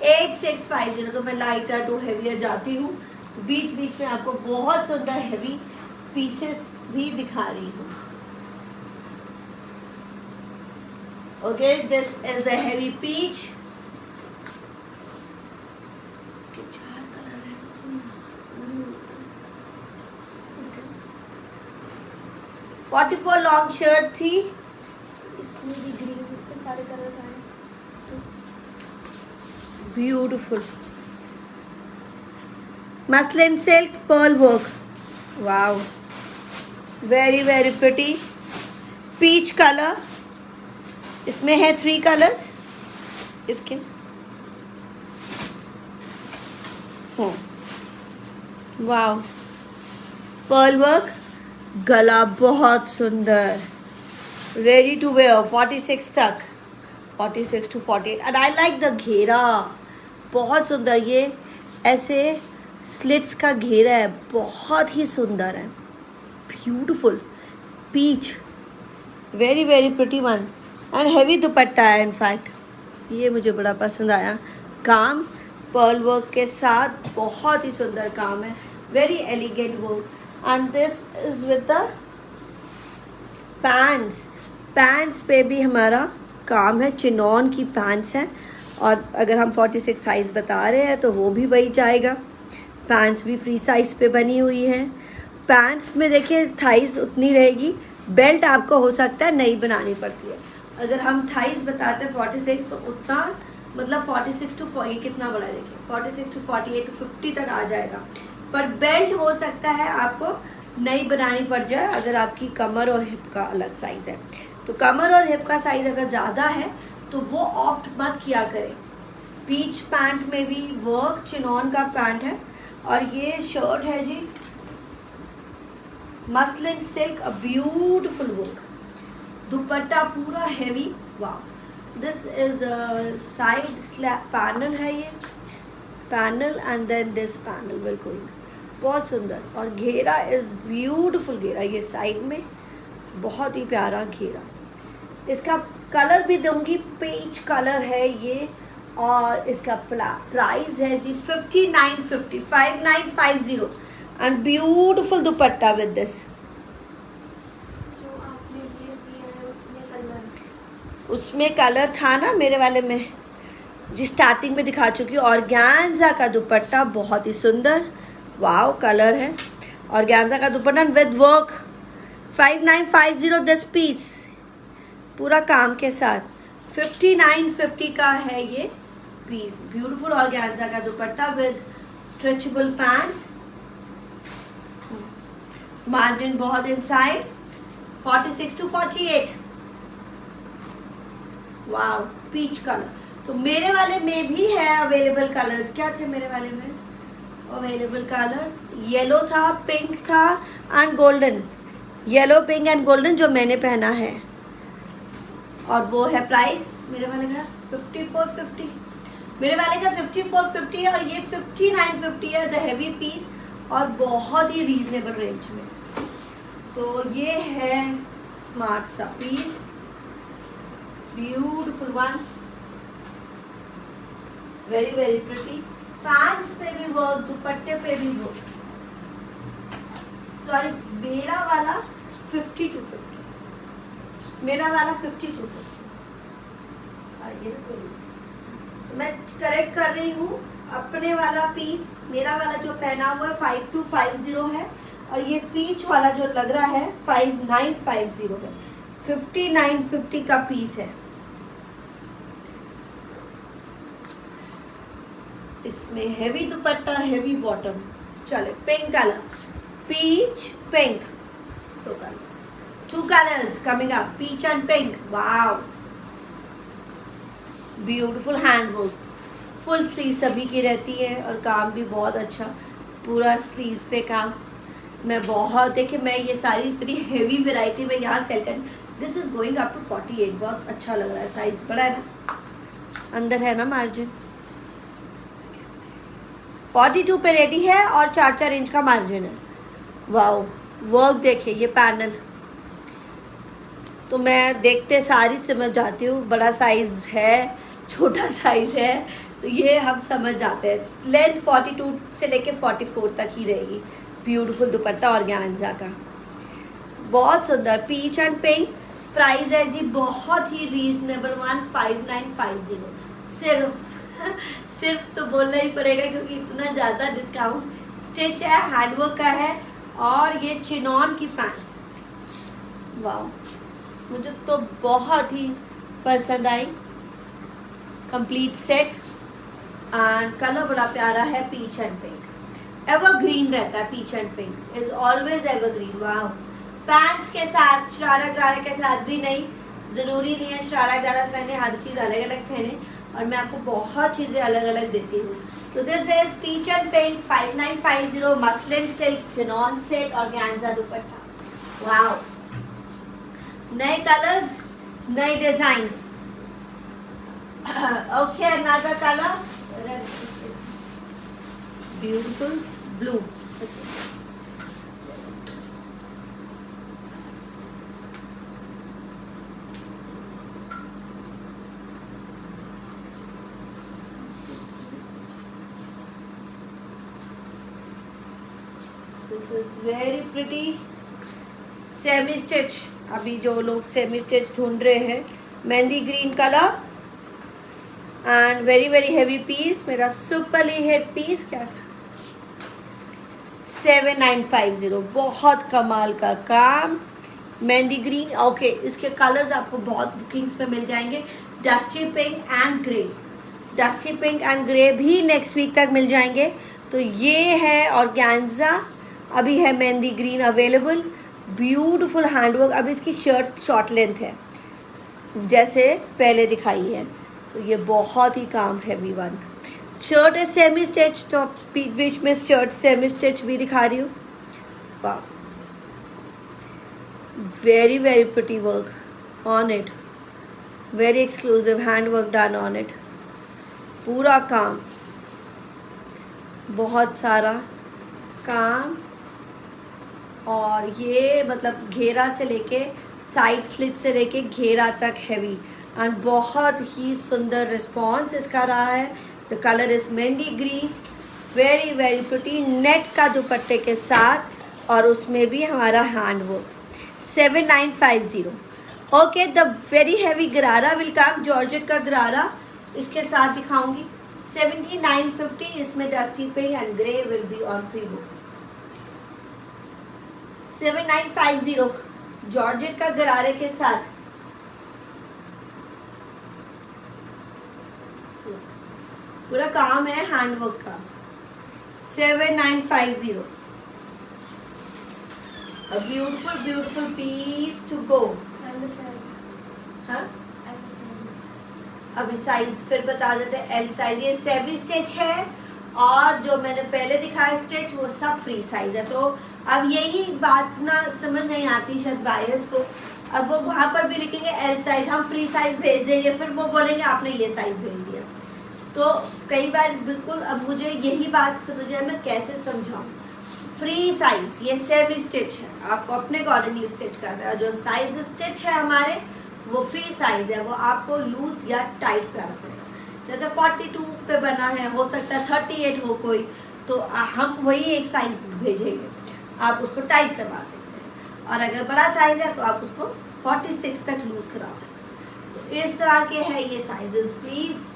Speaker 1: 8650। तो मैं लाइटर टू हेवियर जाती हूँ, बीच बीच में आपको बहुत सुंदर हेवी पीसेस भी दिखा रही हूँ। Okay, this is the heavy peach, इसके 4 कलर हैं, 44 लॉन्ग शर्ट थी, इसमें भी ग्रीन के सारे कलर्स आए, beautiful muslin silk pearl work, wow, very very pretty peach colour. इसमें है 3 कलर्स इसके, वाओ, पर्ल वर्क, गला बहुत सुंदर, रेडी टू वेयर, 46 तक, 46 to 48। And I like the घेरा, बहुत सुंदर, ये ऐसे स्लिट्स का घेरा है, बहुत ही सुंदर है, beautiful peach, very very pretty one, and heavy dupatta है। इनफैक्ट ये मुझे बड़ा पसंद आया, काम पर्ल वर्क के साथ, बहुत ही सुंदर काम है, very elegant work. And this is with the pants, pants पे भी हमारा काम है, चिनॉन की पैंट्स हैं, और अगर हम 46 साइज़ बता रहे हैं तो वो भी वही जाएगा। पैंट्स भी फ्री साइज़ पे बनी हुई है। पैंट्स में देखिए थाइज़ उतनी रहेगी, बेल्ट आपको हो सकता है नहीं बनानी पड़ती है। अगर हम थाइज़ बताते हैं 46, तो उतना मतलब 46 to 40, ये कितना बड़ा है देखिए, 46 to 48 to 50 तक आ जाएगा, पर बेल्ट हो सकता है आपको नहीं बनानी पड़ जाए अगर आपकी कमर और हिप का अलग साइज़ है। तो कमर और हिप का साइज़ अगर ज़्यादा है तो वो ऑप्ट मत किया करें। पीच पैंट में भी वर्क, चिनॉन का पैंट है, और ये शर्ट है जी muslin silk, a beautiful work, dupatta पूरा हैवी, वाह। This is the side slab panel है, ये panel, and then this panel will going, बहुत सुंदर, और घेरा इज़ ब्यूटीफुल घेरा, ये साइड में बहुत ही प्यारा घेरा। इसका कलर भी दूंगी, पीच कलर है ये, और इसका प्राइस है जी 5950, 5950 and beautiful dupatta with this.
Speaker 2: जो आपने ये दिया है
Speaker 1: उसमें कलर था ना मेरे वाले में, जी स्टार्टिंग में दिखा चुकी हूँ। ऑर्गेन्जा का दुपट्टा बहुत ही सुंदर, वाव कलर है। ऑर्गेन्जा का dupatta with work, 5950 this piece, पूरा काम के साथ 5950 का है ये पीस। ब्यूटीफुल ऑर्गेन्जा का dupatta with stretchable pants, margin बहुत inside, 46 to 48, wow peach colour. तो मेरे वाले में भी है अवेलेबल कलर्स। क्या थे मेरे वाले में अवेलेबल कलर्स? येलो था, पिंक था and golden, yellow pink and golden जो मैंने पहना है। और वो है प्राइस मेरे वाले का 5450, मेरे वाले का 5450 है और ये 5950 है, द हैवी पीस और बहुत ही रीजनेबल रेंज में। तो ये है स्मार्ट सा piece, beautiful one, very very pretty. Pants पे भी वर्क, दुपट्टे पे भी वर्क। सॉरी मेरा वाला 50 to 50, मेरा वाला 50 to 50। तो मैं करेक्ट कर रही हूँ, अपने वाला पीस मेरा वाला जो पहना हुआ है 5250 है और ये पीच वाला जो लग रहा है 5950 है, 5950 का पीस है। इसमें हेवी दुपट्टा, हेवी बॉटम। चले pink colour, peach pink, two colours coming up, peach and pink. Wow beautiful handwork, full sleeve सभी की रहती है और काम भी बहुत अच्छा, पूरा स्लीव्स पे काम। मैं बहुत देखिए, मैं ये सारी इतनी हेवी वैरायटी में यहाँ सेल कर, this is going up to 48, बहुत अच्छा लग रहा है। साइज बड़ा है ना, अंदर है ना मार्जिन, 42 पे रेडी है और 4-4 इंच का मार्जिन है। वाओ वर्क देखिए, ये पैनल तो मैं देखते सारी समझ जाती हूँ, बड़ा साइज है छोटा साइज है, तो ये हम समझ जाते हैं। लेंथ 42 से लेके 44 तक ही रहेगी। ब्यूटीफुल दुपट्टा ऑर्गेन्जा का, बहुत सुंदर, पीच एंड पिंक। प्राइस है जी बहुत ही रीजनेबल, 5950 सिर्फ तो बोलना ही पड़ेगा क्योंकि इतना ज़्यादा डिस्काउंट। स्टिच है, हैंडवर्क का है और ये चिनॉन की पैंट्स, वाह मुझे तो बहुत ही पसंद आई। कंप्लीट सेट एंड कलर बड़ा प्यारा है, पीच एंड पिंक, एवरग्रीन रहता है। Peach and pink is always evergreen. वाह पैंट्स के साथ, शरारा गरारा के साथ भी नहीं, ज़रूरी नहीं है शरारा गरारा से पहने, हर चीज़ अलग अलग पहने और मैं आपको बहुत चीज़ें अलग अलग देती हूँ। तो this is peach and pink, 5950, muslin silk chinon set, organza dupatta. वाह नए कलर्स, नए designs. Okay another colour, beautiful blue. This is very pretty semi stitch. अभी जो लोग सेमी स्टिच ढूंढ रहे हैं, mehndi green colour and very very heavy piece, मेरा सुपरली हिट पीस क्या था 7950, बहुत कमाल का काम, मेहंदी ग्रीन। ओके इसके कलर्स आपको बहुत बुकिंग्स में मिल जाएंगे, dusty pink and grey, dusty pink and grey भी नेक्स्ट वीक तक मिल जाएंगे। तो ये है ऑर्गेन्जा, अभी है mehndi green available, beautiful handwork. अभी इसकी शर्ट शॉर्ट लेंथ है जैसे पहले दिखाई है, तो ये बहुत ही काम हैवी वन। शर्ट है सेमी स्टिच, तो बीच बीच में शर्ट सेमी स्टिच भी दिखा रही हूँ। वाह very very pretty work on it, very exclusive hand work done on it, पूरा काम, बहुत सारा काम। और ये मतलब घेरा से लेके साइड स्लिट से लेके घेरा तक हैवी, एंड बहुत ही सुंदर रिस्पॉन्स इसका रहा है। The colour is mehndi green, very very pretty, net का दुपट्टे के साथ और उसमें भी हमारा hand work. 7950। Okay, the very heavy गरारा विल कम, जॉर्जेट का गरारा इसके साथ दिखाऊंगी। 7950, इसमें dusty pink and grey will be on pre book. 7950 georgette का गरारे के साथ, पूरा काम है हैंडवर्क का। 7950, a beautiful beautiful piece to go।
Speaker 2: And the size.
Speaker 1: हाँ,
Speaker 2: And the size.
Speaker 1: अभी साइज फिर बता देते हैं। एल साइज, ये सेमी स्टिच है और जो मैंने पहले दिखाया स्टिच वो सब फ्री साइज है। तो अब यही बात ना समझ नहीं आती शायद बायर्स को, अब वो वहाँ पर भी लिखेंगे एल साइज, हम फ्री साइज भेज देंगे, फिर वो बोलेंगे आपने ये साइज भेज दिया। तो कई बार बिल्कुल अब मुझे यही बात समझ में, मैं कैसे समझाऊँ। फ्री साइज, ये सेमी स्टिच है, आपको अपने अकॉर्डिंगली स्टिच करना है। जो साइज स्टिच है हमारे वो फ्री साइज है, वो आपको लूज या टाइट करना पड़ेगा। जैसे 42 पे बना है, हो सकता है 38 हो कोई, तो हम वही एक साइज भेजेंगे, आप उसको टाइट करवा सकते हैं। और अगर बड़ा साइज है तो आप उसको 46 तक लूज करा सकते हैं। तो इस तरह के हैं ये साइजेस। प्लीज़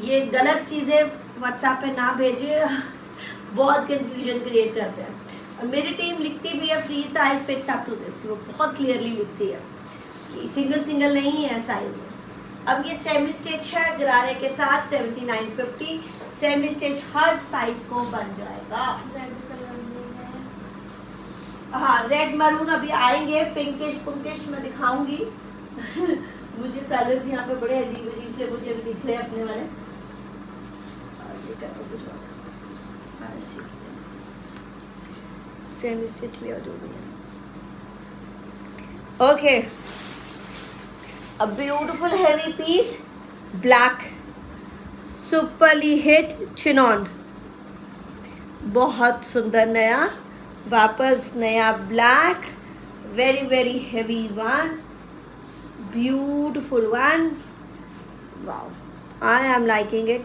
Speaker 1: ये गलत चीज़ें व्हाट्सएप पे ना भेजिए, बहुत कंफ्यूजन क्रिएट करते हैं। और मेरी टीम लिखती भी है free size fits up to this, वो बहुत क्लियरली लिखती है कि सिंगल सिंगल नहीं है साइजेस। अब ये सेमी स्टिच है गरारे के साथ। 7950 सेमी स्टिच हर साइज को बन जाएगा।
Speaker 2: रेड कलर में है।
Speaker 1: हाँ, रेड मरून अभी आएंगे, पिंकिश पुंकिश मैं दिखाऊंगी। मुझे कलर्स यहाँ पे बड़े अजीब अजीब से मुझे अभी दिख रहे हैं अपने वाले। कुछ और सेमी स्टिच ले जो भी है। Okay, a beautiful heavy piece, black, superly hit chinon, बहुत सुंदर नया, वापस नया black, very very heavy one, beautiful one, wow, I am liking it.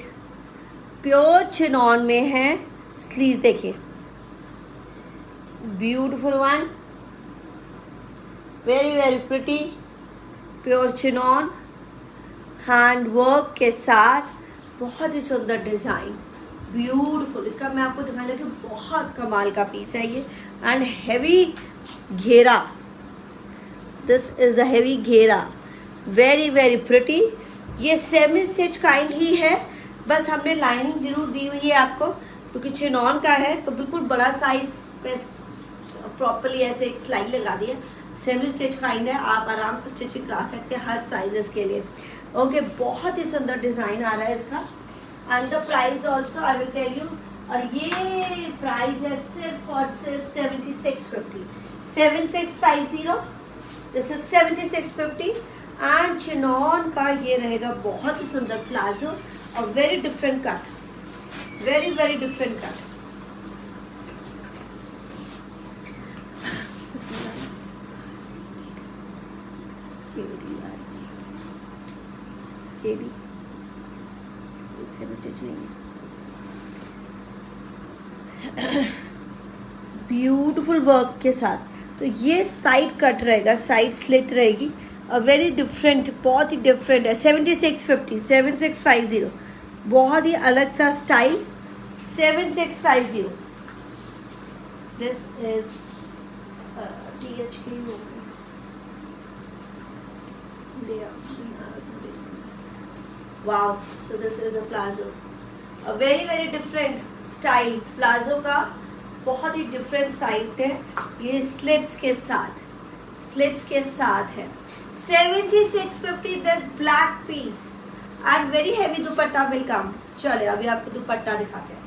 Speaker 1: Pure chinon में है, स्लीव्स देखिए, beautiful one, very very pretty, pure chinon, hand work के साथ, बहुत ही सुंदर डिज़ाइन, ब्यूटिफुल। इसका मैं आपको दिखाने लगी, बहुत कमाल का पीस है ये। एंड हैवी घेरा, दिस इज़ द हैवी घेरा, वेरी वेरी प्रिटी। ये सेमी स्टिच काइंड ही है, बस हमने लाइनिंग जरूर दी हुई है आपको, क्योंकि चिनॉन का है तो बिल्कुल बड़ा साइज पे प्रॉपरली ऐसे एक स्लाइड लगा दी है। सेमी स्टिच काइंड है, आप आराम से स्टिचिंग करा सकते हैं हर साइजेस के लिए। ओके, बहुत ही सुंदर डिज़ाइन आ रहा है इसका। And the price also I will tell you, और ये प्राइस है सिर्फ और सिर्फ 7650। 7650, दिस इज 7650। एंड चिनॉन का ये रहेगा बहुत ही सुंदर प्लाजो और very different cut, very very different cut. Stitch नहीं है, ब्यूटिफुल वर्क के साथ। तो ये साइड कट रहेगा, साइड स्लिट रहेगी, वेरी डिफरेंट, बहुत ही डिफरेंट है। 7650, 7650, बहुत ही अलग सा style. 7650, this is THK wow, so this is a plazo, a very very different style plazo का, बहुत ही डिफरेंट साइड है। ये स्लिट्स के साथ, स्लिट्स के साथ है। 7650, this black piece and very heavy dupatta will come. चले अभी आपको दुपट्टा दिखाते हैं,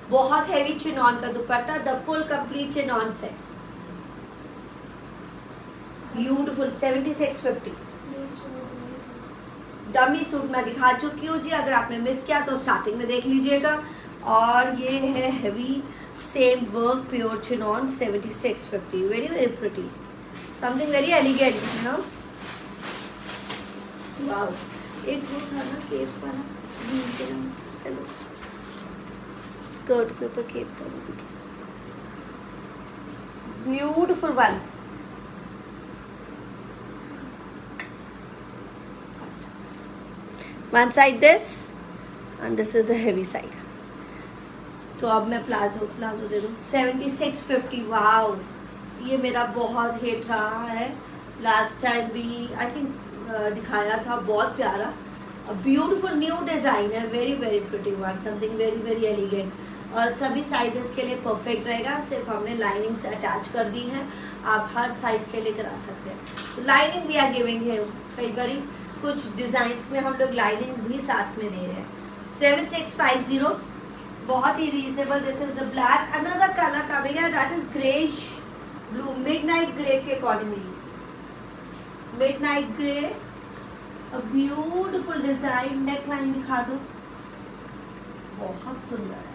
Speaker 1: बहुत हैवी चिनॉन का दुपट्टा, the full complete chinon set, beautiful. 7650 dummy suit मैं दिखा चुकी हूँ जी, अगर आपने मिस किया तो स्टार्टिंग में देख लीजिएगा। और ये है heavy same work pure chinon, 7650, very very pretty, something very elegant, you know. वाह, एक वो था ना केप वाला ग्रीन के रंग, चलो स्कर्ट के ऊपर केप था, beautiful one. One side this and this is the heavy side. तो अब मैं प्लाजो दे दूँ 7650। वाओ, ये मेरा बहुत हिट रहा है, लास्ट टाइम भी आई थिंक दिखाया था, बहुत प्यारा, ब्यूटीफुल न्यू डिज़ाइन है, very very pretty one, something very very elegant, और सभी साइजेस के लिए परफेक्ट रहेगा। सिर्फ हमने लाइनिंग्स अटैच कर दी हैं, आप हर साइज़ के लिए करा सकते हैं। तो लाइनिंग भी आ गिविंग है, कई बार कुछ डिज़ाइंस में हम लोग लाइनिंग भी साथ में दे रहे हैं। 7650, बहुत ही reasonable. This is the black, another colour coming है that is greyish blue, midnight grey के accordingly, midnight grey, a beautiful design. Neck line दिखा दो, बहुत सुंदर है।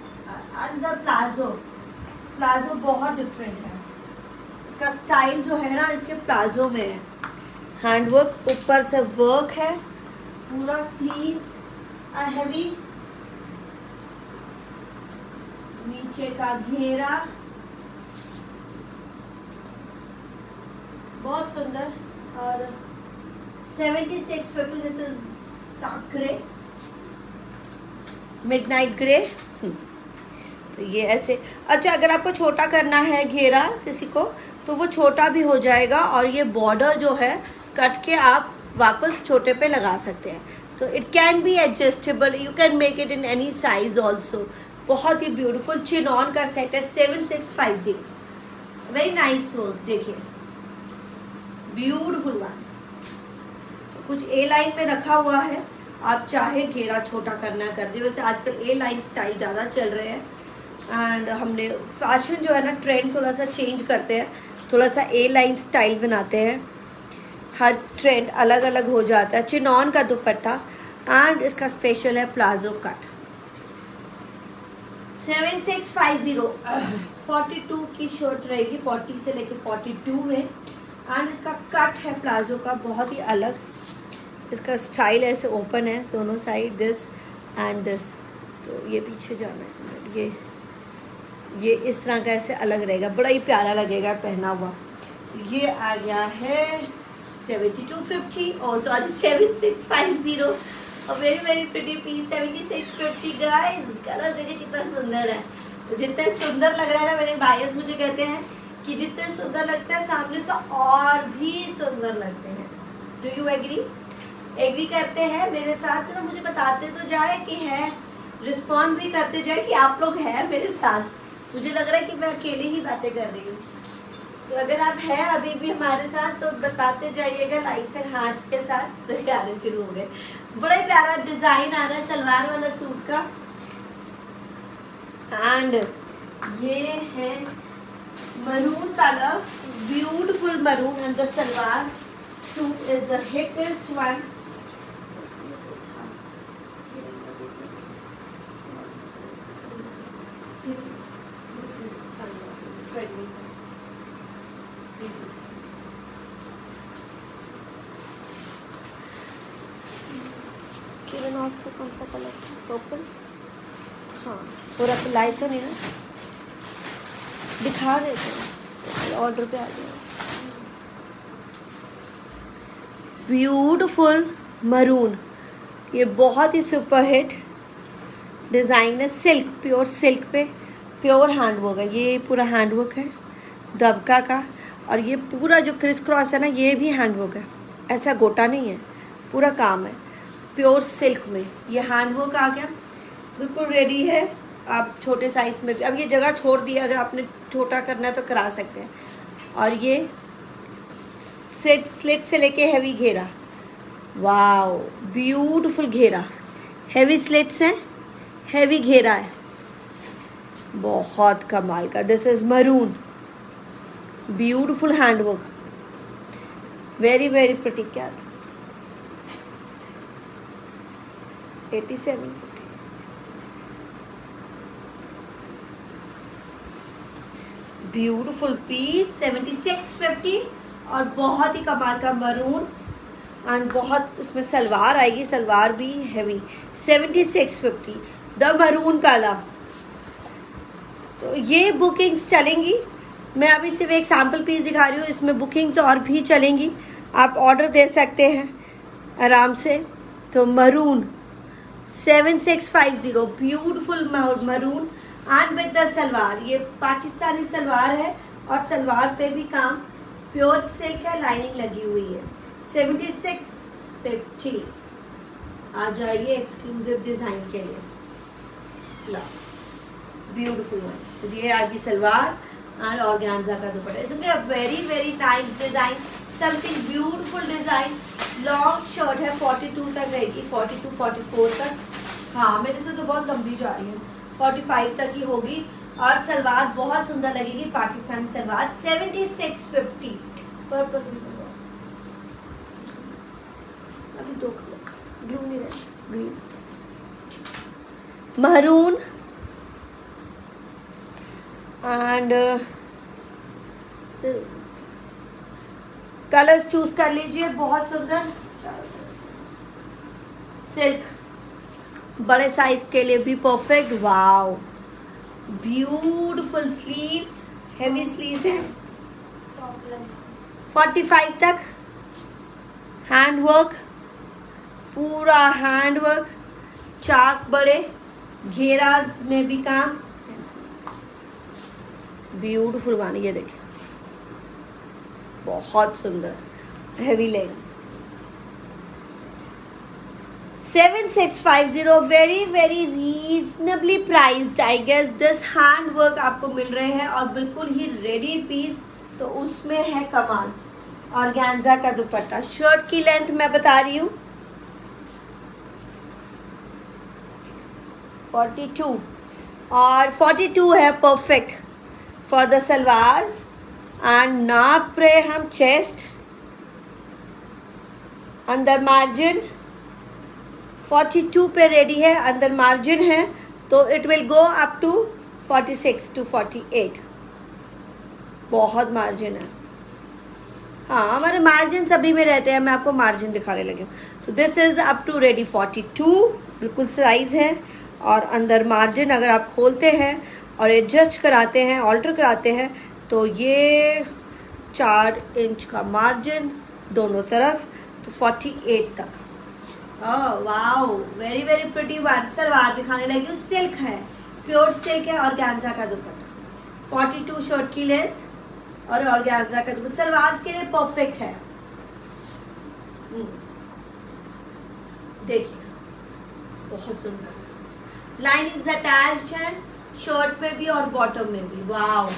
Speaker 1: अंदर प्लाजो बहुत डिफरेंट है, इसका स्टाइल जो है ना इसके प्लाजो में है, हैंडवर्क, ऊपर से वर्क है, पूरा स्लीव्स हैवी, नीचे का घेरा बहुत सुंदर। और 7650, this is dark grey, midnight grey. तो ये ऐसे, अच्छा अगर आपको छोटा करना है घेरा किसी को तो वो छोटा भी हो जाएगा, और ये बॉर्डर जो है कट के आप वापस छोटे पे लगा सकते हैं। तो it can be adjustable, you can make it in any size also. बहुत ही ब्यूटीफुल चिनॉन का सेट है 7650, वेरी नाइस वर्क, देखिए ब्यूटीफुल वन। कुछ ए लाइन में रखा हुआ है, आप चाहे घेरा छोटा करना कर दे, वैसे आजकल ए लाइन स्टाइल ज़्यादा चल रहे हैं, एंड हमने फैशन जो है ना ट्रेंड थोड़ा सा चेंज करते हैं, थोड़ा सा ए लाइन स्टाइल बनाते हैं, हर ट्रेंड अलग अलग हो जाता है। चिनॉन का दुपट्टा एंड इसका स्पेशल है प्लाजो कट। 7650, 42 की शर्ट रहेगी, 40 से लेके 42 में, एंड इसका कट है प्लाजो का बहुत ही अलग, इसका स्टाइल ऐसे ओपन है दोनों साइड, दिस एंड दिस। तो ये पीछे जाना है, ये इस तरह का ऐसे अलग रहेगा, बड़ा ही प्यारा लगेगा पहना हुआ। ये आ गया है 7250, ओ सॉरी 7650, और very very pretty piece 7650 guys. Colour देखिए कितना सुंदर है। तो जितने सुंदर लग रहा है ना, मेरे बायर्स मुझे कहते हैं कि जितने सुंदर लगते हैं सामने से और भी सुंदर लगते हैं। डू यू एग्री करते हैं मेरे साथ? तो मुझे बताते तो जाए कि है, रिस्पॉन्ड भी करते जाए कि आप लोग हैं मेरे साथ। मुझे लग रहा है कि मैं अकेली ही बातें कर रही हूँ। तो अगर आप हैं अभी भी हमारे साथ तो बताते जाइएगा लाइक्स एंड हार्ट्स के साथ। तो ये आने शुरू हो गए। बड़ा ही प्यारा डिजाइन आ रहा है सलवार वाला सूट का, एंड ये है maroon colour, beautiful maroon, and the salwar suit is the hittest one. उसका कौन सा कलर था? पर्पल। हाँ, पूरा लाइट तो नहीं ना, दिखा देते ऑर्डर पे आ गया। ब्यूटीफुल मरून, ये बहुत ही सुपर हिट डिज़ाइन है, सिल्क, प्योर सिल्क पे प्योर हैंडवर्क है। ये पूरा हैंडवर्क है दबका का, और ये पूरा जो क्रिस क्रॉस है ना ये भी हैंडवर्क है, ऐसा गोटा नहीं है, पूरा काम है प्योर सिल्क में। ये हैंडवर्क आ गया, बिल्कुल रेडी है। आप छोटे साइज़ में भी, अब ये जगह छोड़ दी, अगर आपने छोटा करना है तो करा सकते हैं। और ये स्लिट से लेके हैवी घेरा, वाओ ब्यूटीफुल घेरा, हैवी स्लिट्स हैं, हैवी घेरा है, बहुत कमाल का। This is maroon, beautiful handwork, very very pretty. क्या 87, ब्यूटीफुल पीस 7650, और बहुत ही कमाल का मरून, एंड बहुत इसमें सलवार आएगी, सलवार भी हैवी। 7650 the maroon colour. तो ये बुकिंग्स चलेंगी। मैं अभी सिर्फ एक सैम्पल पीस दिखा रही हूँ, इसमें बुकिंग्स और भी चलेंगी, आप ऑर्डर दे सकते हैं आराम से। तो maroon 7650 beautiful maroon and with the salwar. ये पाकिस्तानी सलवार है और सलवार पे भी काम प्योर सिल्क है, लाइनिंग लगी हुई है। 7650 आ जाइए एक्सक्लूसिव डिज़ाइन के लिए। ला ब्यूटीफुल वन। तो ये आगे सलवार एंड ऑर्गेन्जा का दुपट्टा। इसमें very very nice design, something beautiful design. Long shirt है, 42 तक रहेगी, 42 44 तक। हाँ मेरे से तो बहुत लंबी जा रही है, 45 तक ही होगी। और सलवार बहुत सुंदर लगेगी, पाकिस्तानी सलवार। 7650 पर्पल अभी 2 कलर्स, ब्लू नहीं रहे, green maroon and colours choose कर लीजिए। बहुत सुंदर सिल्क, बड़े साइज के लिए भी perfect. Wow beautiful sleeves, heavy sleeves हैं 45 तक। हैंड वर्क, पूरा हैंड वर्क, चाक बड़े, घेराज में भी काम, ब्यूटीफुल वन। ये देखिए बहुत सुंदर heavy leg. 7650 very very reasonably priced. I guess this hand work आपको मिल रहे हैं और बिल्कुल ही रेडी पीस, तो उसमें है कमाल। ऑर्गेन्जा का दुपट्टा। शर्ट की लेंथ मैं बता रही हूँ 42 और 42 है perfect for the salwar. And नाप रहे हम चेस्ट, अंदर मार्जिन 42 पे रेडी है, अंदर मार्जिन है, तो it will go up to 46 to 48। बहुत मार्जिन है। हाँ हमारे मार्जिन सभी में रहते हैं, मैं आपको मार्जिन दिखाने लगी हूँ। तो this is up to ready 42 बिल्कुल साइज़ है। और अंदर मार्जिन अगर आप खोलते हैं और एडजस्ट कराते हैं, ऑल्टर कराते हैं, तो ये 4 इंच का मार्जिन दोनों तरफ, तो 48 तक। Wow very very pretty one. Salwar दिखाने लगी हूँ, सिल्क है, प्योर सिल्क है, ऑर्गेन्जा का दुपट्टा। 42 शर्ट की लेंथ और ऑर्गेन्जा का दुपट्टा सलवार के लिए परफेक्ट है। देखिए बहुत सुंदर लाइनिंग्स अटैच्ड है शर्ट में भी और बॉटम में भी। Wow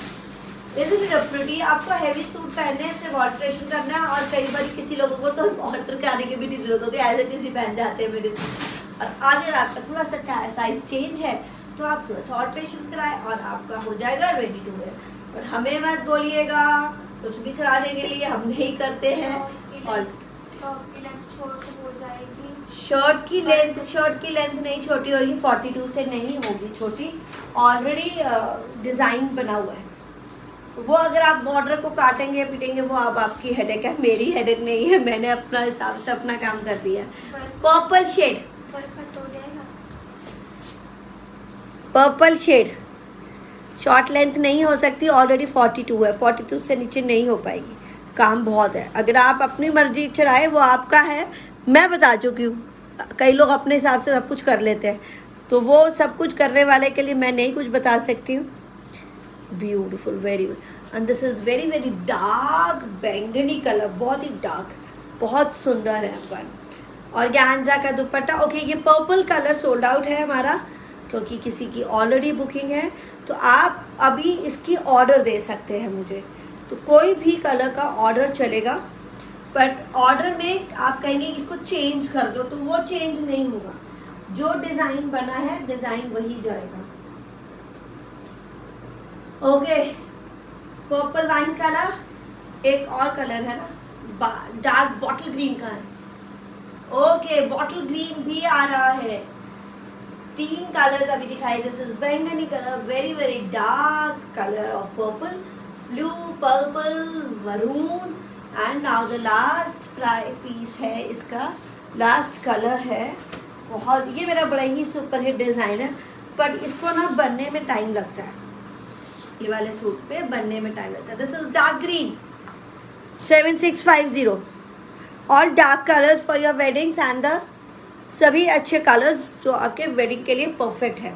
Speaker 1: isn't it pretty. आपको हैवी सूट पहनने से ऑल्ट्रेशन करना है, और कई बार किसी लोगों को तो ऑल्टर कराने की भी नहीं जरूरत होती, एज इट इज ही पहन जाते हैं मेरे सूट। और अगर आपका थोड़ा सा साइज चेंज है तो आप थोड़ा सा ऑल्ट्रेशन कराएं और आपका हो जाएगा रेडी टू वेयर। और हमें मत बोलिएगा कुछ भी कराने के लिए, हम नहीं करते हैं। और शर्ट की लेंथ नहीं छोटी होगी, 42 से नहीं होगी छोटी, ऑलरेडी डिज़ाइन बना हुआ है। वो अगर आप बॉर्डर को काटेंगे पीटेंगे वो अब आपकी हेडेक है, मेरी हेडेक नहीं है। मैंने अपना हिसाब से अपना काम कर दिया। Purple shade, purple shade short length नहीं हो सकती, ऑलरेडी 42 है, 42 से नीचे नहीं हो पाएगी, काम बहुत है। अगर आप अपनी मर्जी चलाए वो आपका है, मैं बता चुकी हूँ। कई लोग अपने हिसाब से सब कुछ कर लेते हैं, तो वो सब कुछ करने वाले के लिए मैं नहीं कुछ बता सकती हूँ। Beautiful very, and this is very very dark बैंगनी कलर, बहुत ही डार्क, बहुत सुंदर है अपन। ऑर्गेन्जा का दुपट्टा। ओके ये पर्पल कलर सोल्ड आउट है हमारा, क्योंकि किसी की ऑलरेडी बुकिंग है, तो आप अभी इसकी ऑर्डर दे सकते हैं मुझे, तो कोई भी कलर का ऑर्डर चलेगा। बट ऑर्डर में आप कहेंगे इसको चेंज कर दो, तो वो चेंज नहीं होगा, जो डिज़ाइन बना है डिज़ाइन वही जाएगा। ओके पर्पल वाइन कलर, एक और कलर है ना डार्क बॉटल ग्रीन का है। ओके बॉटल ग्रीन भी आ रहा है, 3 कलर्स अभी दिखाई। दिस इज बैंगनी colour, very very dark colour of purple, blue, purple, maroon and now the last piece है इसका, लास्ट कलर है। बहुत, ये मेरा बड़ा ही सुपर हिट डिज़ाइन है, बट इसको ना बनने में टाइम लगता है, ये वाले सूट पे बनने में टाइम लगता है। This is dark green 7650, all dark colours for your weddings and the सभी अच्छे कलर्स जो आपके वेडिंग के लिए परफेक्ट है।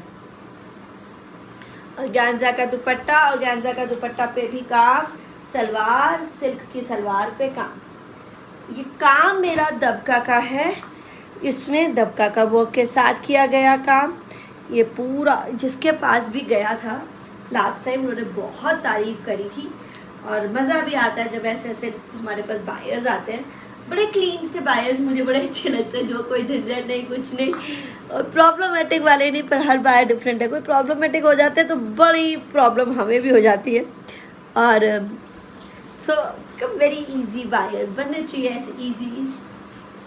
Speaker 1: ऑर्गेन्जा का दुपट्टा, ऑर्गेन्जा का दुपट्टा पे भी काम, सलवार सिल्क की सलवार पे काम। ये काम मेरा दबका का है, इसमें दबका का वर्क के साथ किया गया काम। ये पूरा जिसके पास भी गया था लास्ट टाइम उन्होंने बहुत तारीफ़ करी थी, और मज़ा भी आता है जब ऐसे ऐसे हमारे पास बायर्स आते हैं। बड़े क्लीन से बायर्स मुझे बड़े अच्छे लगते हैं, जो कोई झंझट नहीं, कुछ नहीं, और प्रॉब्लमेटिक वाले नहीं। पर हर बायर डिफरेंट है, कोई प्रॉब्लमेटिक हो जाते हैं तो बड़ी प्रॉब्लम हमें भी हो जाती है। और सो वेरी इजी बायर्स बनने चाहिए, ऐसे इजी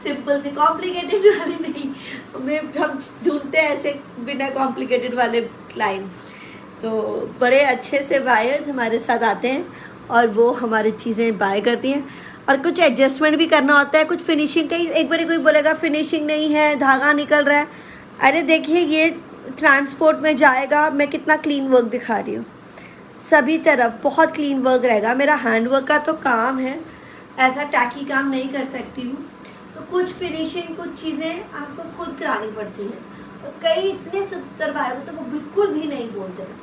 Speaker 1: सिंपल से, कॉम्प्लिकेटेड वाले नहीं। हम ढूंढते हैं ऐसे बिना कॉम्प्लिकेटेड वाले क्लाइंट्स। तो बड़े अच्छे से बायर्स हमारे साथ आते हैं और वो हमारी चीज़ें बाय करती हैं, और कुछ एडजस्टमेंट भी करना होता है, कुछ फिनिशिंग का ही। एक बार कोई बोलेगा फिनिशिंग नहीं है, धागा निकल रहा है, अरे देखिए ये ट्रांसपोर्ट में जाएगा, मैं कितना क्लीन वर्क दिखा रही हूँ, सभी तरफ बहुत क्लीन वर्क रहेगा। मेरा हैंड वर्क का तो काम है, ऐसा टैकी काम नहीं कर सकती हूँ, तो कुछ फिनिशिंग कुछ चीज़ें आपको खुद करानी पड़ती हैं। और कई इतने सुंदर बाहर तो वो बिल्कुल भी नहीं बोलते हैं,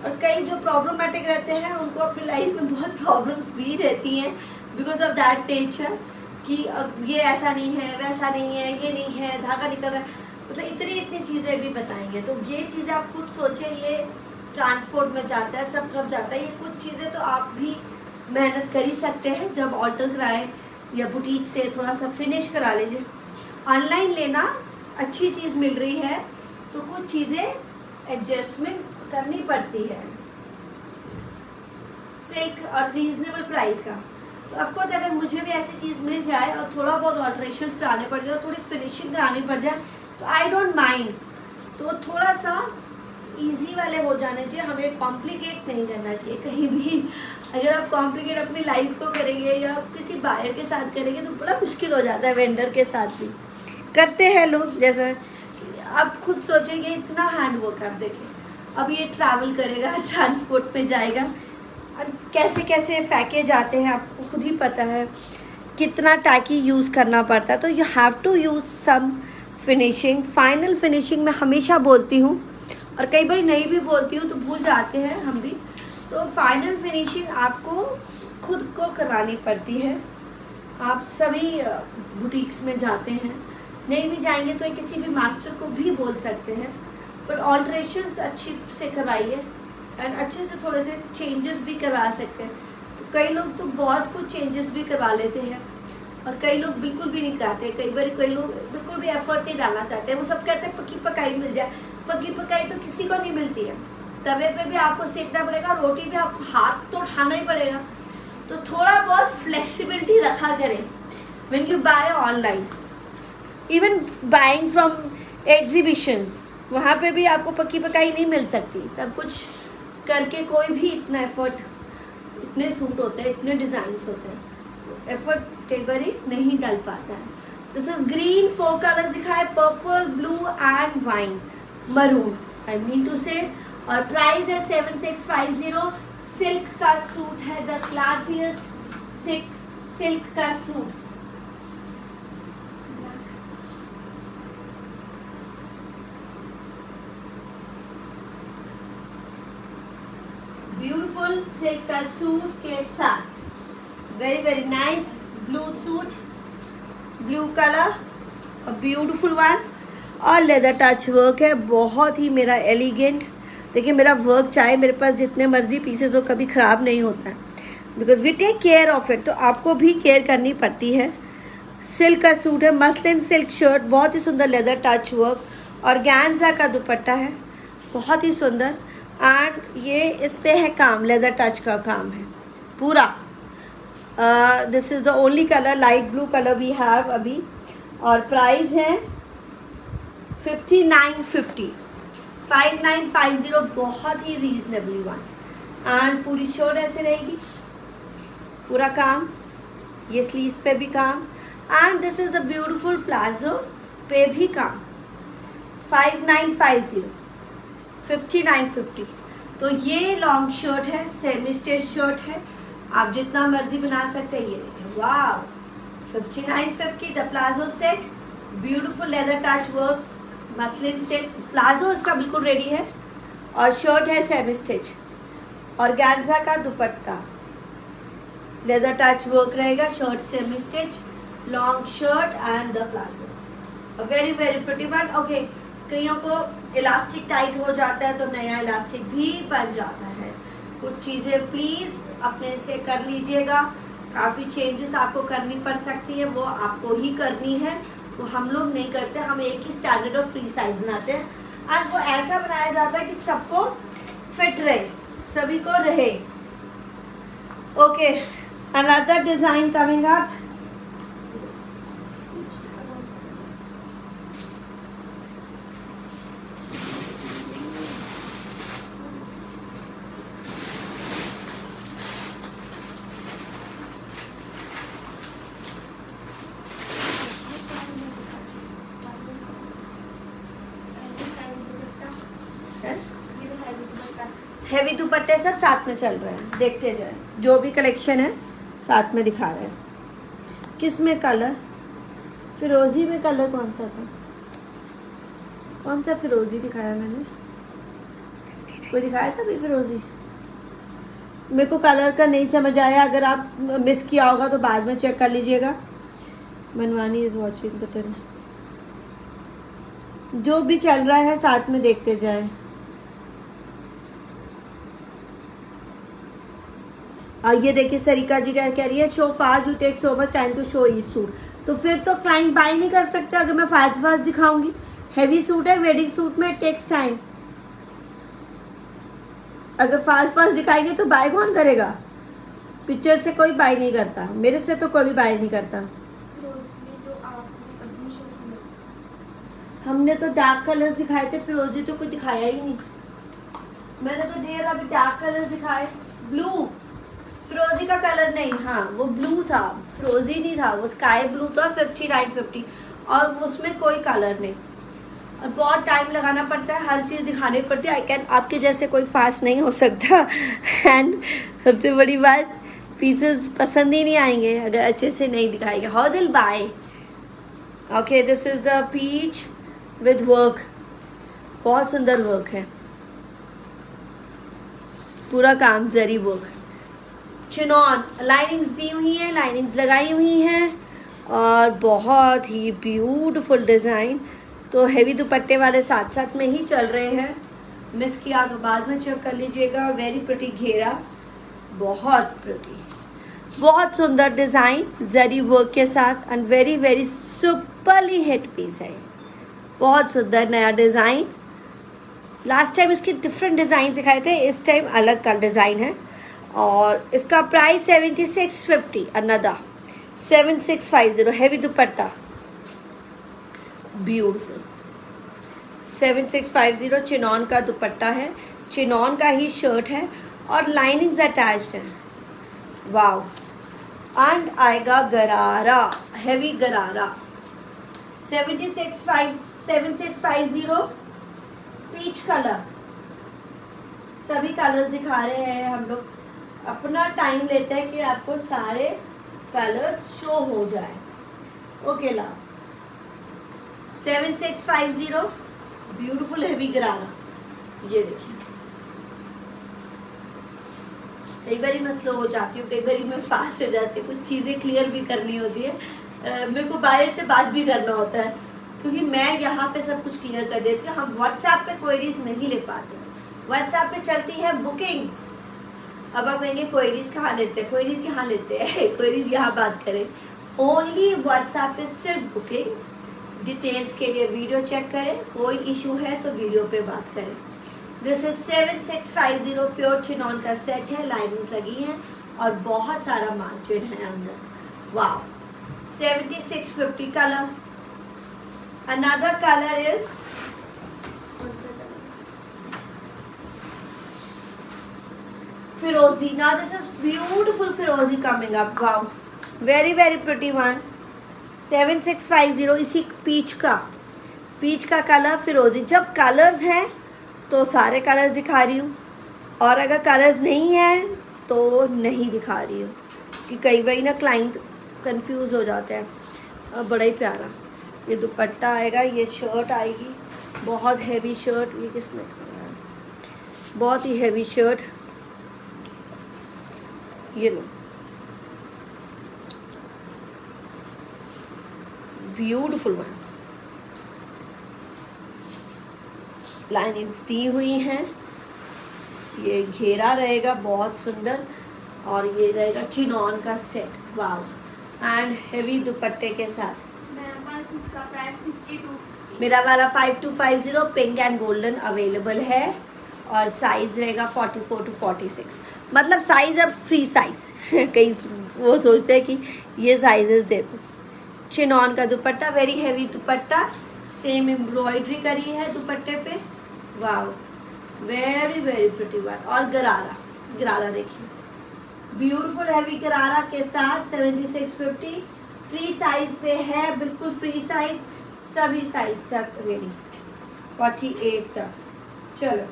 Speaker 1: और कई जो प्रॉब्लमेटिक रहते हैं उनको अपनी लाइफ में बहुत प्रॉब्लम्स भी रहती हैं बिकॉज ऑफ दैट नेचर, कि अब ये ऐसा नहीं है, वैसा नहीं है, ये नहीं है, धागा निकल रहा है, मतलब इतनी चीज़ें भी बताएंगे। तो ये चीज़ें आप खुद सोचें, ये ट्रांसपोर्ट में जाता है, सब तरफ जाता है, ये कुछ चीज़ें तो आप भी मेहनत कर ही सकते हैं जब ऑल्टर कराए या बुटीक से थोड़ा सा फिनिश करा लीजिए। ऑनलाइन लेना अच्छी चीज़ मिल रही है तो कुछ चीज़ें एडजस्टमेंट करनी पड़ती है, सिल्क और रीजनेबल प्राइस का। तो ऑफकोर्स अगर मुझे भी ऐसी चीज़ मिल जाए और थोड़ा बहुत ऑल्ट्रेशंस कराने पड़ जाए, थोड़ी फिनिशिंग करानी पड़ जाए, तो आई डोंट माइंड। तो थोड़ा सा इजी वाले हो जाने चाहिए, हमें कॉम्प्लिकेट नहीं करना चाहिए कहीं भी। अगर आप कॉम्प्लिकेट अपनी लाइफ को करेंगे या किसी बायर के साथ करेंगे तो बड़ा मुश्किल हो जाता है। वेंडर के साथ भी करते हैं लोग, जैसे आप खुद सोचेंगे इतना हैंड वर्क, आप देखें अब ये ट्रैवल करेगा, ट्रांसपोर्ट में जाएगा, और कैसे कैसे पैकेज आते हैं आपको खुद ही पता है, कितना टैकी यूज़ करना पड़ता है। तो you have to use some finishing. Final finishing मैं हमेशा बोलती हूँ, और कई बार नहीं भी बोलती हूँ तो भूल जाते हैं हम भी। तो फाइनल फिनिशिंग आपको खुद को करवानी पड़ती है। आप सभी बुटीक्स में जाते हैं, नहीं भी जाएंगे तो किसी भी मास्टर को भी बोल सकते हैं, पर ऑल्ट्रेशंस अच्छी से करवाइए एंड अच्छे से थोड़े से चेंजेस भी करवा सकते हैं। तो कई लोग तो बहुत कुछ चेंजेस भी करवा लेते हैं, और कई लोग बिल्कुल भी नहीं कराते। कई बार कई लोग बिल्कुल भी एफर्ट नहीं डालना चाहते, वो सब कहते हैं पक्की पकाई मिल जाए। पक्की पकाई तो किसी को नहीं मिलती है, तवे पे भी आपको सेकना पड़ेगा, रोटी भी आपको हाथ तो उठाना ही पड़ेगा। तो थोड़ा बहुत फ्लेक्सिबिलिटी रखा करें when you buy online, even buying from exhibitions, वहाँ पे भी आपको पक्की पकाई नहीं मिल सकती। सब कुछ करके कोई भी इतना एफर्ट, इतने सूट होते हैं, इतने डिज़ाइंस होते हैं, तो एफर्ट कई बार नहीं डल पाता है। दिस इज ग्रीन, 4 कलर्स दिखाए, purple, blue and wine, maroon I mean to say, और प्राइस है 7650। सिल्क का सूट है, द क्लासियस्ट सिल्क का सूट। ब्यूटीफुल सिल्क का सूट के साथ very very nice blue suit, blue colour, a beautiful one, और लेदर टच वर्क है, बहुत ही मेरा एलिगेंट। देखिए मेरा वर्क चाहे मेरे पास जितने मर्जी पीसेस हो कभी ख़राब नहीं होता है, because we take care of it. तो आपको भी केयर करनी पड़ती है। सिल्क का सूट है, मसलिन सिल्क शर्ट, बहुत ही सुंदर लेदर टच वर्क, और ऑर्गेन्जा का दुपट्टा है, बहुत ही सुंदर। एंड ये इस पे है काम, लेदर टच का काम है पूरा। This is the only colour, light blue colour we have अभी, और प्राइस है 5950, 5950, बहुत ही रीजनेबल वन। एंड पूरी शर्ट ऐसे रहेगी, पूरा काम ये स्लीव्स पे भी काम, and this is the beautiful palazzo पे भी काम। 5950, 5950। तो ये लॉन्ग शर्ट है, सेमी स्टेज शर्ट है, आप जितना मर्जी बना सकते हैं। ये देखिए, वाह, 5950 the palazzo set, beautiful leather touch work, muslin set. Palazzo इसका बिल्कुल रेडी है और शर्ट है सेमी स्टिच, और गैंजा का दुपट्टा, लेदर टच वर्क रहेगा, shirt semi stitch, long shirt and the palazzo. Very very pretty but okay, कईयों को इलास्टिक टाइट हो जाता है तो नया इलास्टिक भी बन जाता है। कुछ चीज़ें प्लीज़ अपने से कर लीजिएगा, काफ़ी चेंजेस आपको करनी पड़ सकती है, वो आपको ही करनी है, वो हम लोग नहीं करते। हम एक ही स्टैंडर्ड और फ्री साइज बनाते हैं, और वो ऐसा बनाया जाता है कि सबको फिट रहे, सभी को रहे। Okay, another design coming up. Heavy दुपट्टे सब साथ में चल रहे हैं, देखते जाए, जो भी कलेक्शन है साथ में दिखा रहे हैं। किस में कलर, फिरोजी में कलर कौन सा था, कौन सा फिरोजी दिखाया मैंने, कोई दिखाया था भाई फिरोजी? मेरे को कलर का नहीं समझ आया, अगर आप मिस किया होगा तो बाद में चेक कर लीजिएगा। मनवानी इज़ वॉचिंग, पता नहीं, जो भी चल रहा है साथ में देखते जाए। ये देखिए सरिका जी क्या कह रही है, show fast you take so much time to show each suit. तो फिर तो क्लाइंट बाय नहीं कर सकते अगर मैं फास्ट फास्ट दिखाऊंगी। हैवी सूट है, वेडिंग सूट में टेक्स टाइम, अगर फास्ट फास्ट दिखाएंगे तो बाय कौन करेगा? पिक्चर से कोई बाय नहीं करता, मेरे से तो कोई भी बाय नहीं करता। हमने तो डार्क कलर्स दिखाए थे, फिरोजी तो कोई दिखाया ही नहीं। मैंने तो देर अभी डार्क कलर्स दिखाए, ब्लू, फिरोजी का कलर नहीं, हाँ वो ब्लू था, फिरोजी नहीं था, वो स्काई ब्लू था 5950, और उसमें कोई कलर नहीं। और बहुत टाइम लगाना पड़ता है, हर चीज़ दिखानी पड़ती है। आई कैन, आपके जैसे कोई फास्ट नहीं हो सकता। एंड सबसे बड़ी बात, पीसेस पसंद ही नहीं आएंगे अगर अच्छे से नहीं दिखाएंगे। हाउ दिल बाय। Okay, this is the peach with work, बहुत सुंदर वर्क है, पूरा काम जरी वर्क, चिनॉन, लाइनिंग्स दी हुई हैं, लाइनिंग्स लगाई हुई हैं, और बहुत ही ब्यूटीफुल डिज़ाइन। तो हेवी दुपट्टे वाले साथ साथ में ही चल रहे हैं, मिस किया तो बाद में चेक कर लीजिएगा। वेरी प्रिटी घेरा, बहुत प्रिटी, बहुत सुंदर डिज़ाइन जरी वर्क के साथ, and very very superly hit piece है, बहुत सुंदर नया डिज़ाइन। लास्ट टाइम इसके डिफरेंट डिज़ाइन दिखाए थे, इस टाइम अलग का डिज़ाइन है, और इसका प्राइस 7650, अनदर 7650, हैवी दुपट्टा, ब्यूटीफुल 7650, चिनॉन का दुपट्टा है, चिनॉन का ही शर्ट है, और लाइनिंग्स अटैच्ड हैं। वाओ, एंड आएगा गरारा, हैवी गरारा, 7650 पीच कलर। सभी कलर्स दिखा रहे हैं हम लोग, अपना टाइम लेते हैं कि आपको सारे कलर्स शो हो जाए। ओके ला, 7650 ब्यूटीफुल हैवी गरारा। ये देखिए, कई बार मैं स्लो हो जाती हूँ, कई बार मैं फास्ट हो जाती हूँ, कुछ चीज़ें क्लियर भी करनी होती है, मेरे को बाहर से बात भी करना होता है, क्योंकि मैं यहाँ पे सब कुछ क्लियर कर देती हूँ। हम व्हाट्सएप पे क्वेरीज नहीं ले पाते, व्हाट्सएप पे चलती है बुकिंग्स। अब आप कहेंगे क्वेरीज कहाँ लेते हैं, क्वेरीज यहाँ लेते हैं, क्वेरीज यहाँ बात करें, ओनली व्हाट्सएप पे सिर्फ बुकिंग्स। डिटेल्स के लिए वीडियो चेक करें, कोई इशू है तो वीडियो पे बात करें। दिस इज 7650 प्योर चिनॉन का सेट है, लाइनिंग्स लगी हैं और बहुत सारा मार्जिन है अंदर। वाह, 7650 कलर। अनदर कलर इज फिरोजी। नाउ दिस इज ब्यूटीफुल फिरोजी coming up. Wow, very very pretty one, 7650। इसी पीच का कलर फिरोजी। जब कलर्स हैं तो सारे कलर्स दिखा रही हूँ, और अगर कलर्स नहीं हैं तो नहीं दिखा रही हूँ, कि कई बार ना क्लाइंट कंफ्यूज हो जाते हैं। और बड़ा ही प्यारा ये दुपट्टा आएगा, ये शर्ट आएगी, बहुत हैवी शर्ट। ये किसने, बहुत ही हैवी शर्ट। ये लो, ब्यूटीफुल वन। लाइनिंग्स दी हुई हैं, ये घेरा रहेगा बहुत सुंदर, और ये रहेगा चिनॉन का सेट। वाव, एंड हेवी दुपट्टे के साथ।
Speaker 2: सूट का प्राइस 52।
Speaker 1: मेरा वाला 5250 पिंक एंड गोल्डन अवेलेबल है, और साइज़ रहेगा 44 to 46। मतलब साइज़ अब फ्री साइज़ कई वो सोचते हैं कि ये साइजेस दे दो। चिनॉन का दुपट्टा, वेरी हैवी दुपट्टा, सेम एम्ब्रॉयडरी करी है दुपट्टे पे। वाह, वेरी वेरी प्रिटी वन। और गरारा देखिए, ब्यूटीफुल हैवी गरारा के साथ 7650। फ्री साइज पे है, बिल्कुल फ्री साइज, सभी साइज तक रेडी, 48 तक। चलो,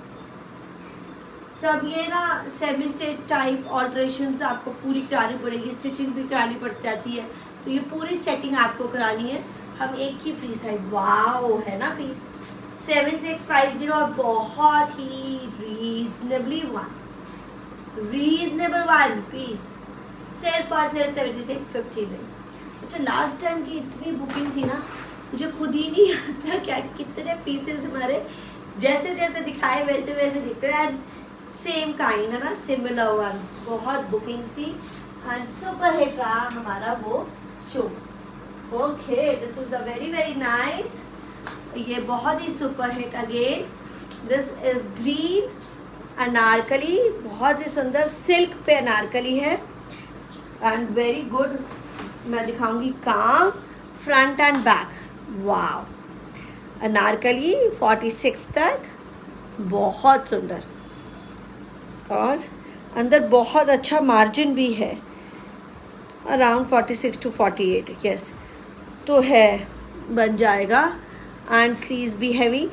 Speaker 1: सब ये ना सेमी स्टिच टाइप ऑल्ट्रेशंस आपको पूरी करानी पड़ेगी, स्टिचिंग भी करानी पड़ जाती है, तो ये पूरी सेटिंग आपको करानी है। हम एक ही फ्री साइज, वाओ है ना पीस, 7650, और बहुत ही रीजनेबल वन पीस, सिर्फ और सिर्फ 7650 में। अच्छा, लास्ट टाइम की इतनी बुकिंग थी ना, मुझे खुद ही नहीं आता क्या कितने पीसेस हमारे जैसे जैसे दिखाए वैसे वैसे दिखते हैं, सेम काइंड है ना, सिमिलर वन। बहुत बुकिंग्स थी, एंड सुपर हिट रहा हमारा वो show. Okay, this is the very very nice. ये बहुत ही super hit again. This is green anarkali, बहुत ही सुंदर सिल्क पे अनारकली है, एंड वेरी गुड। मैं दिखाऊंगी काम, फ्रंट एंड बैक। वाव, अनारकली 46 तक, बहुत सुंदर, और अंदर बहुत अच्छा मार्जिन भी है, अराउंड 46 to 48, यस तो है, बन जाएगा। एंड स्लीव्स भी हैवी,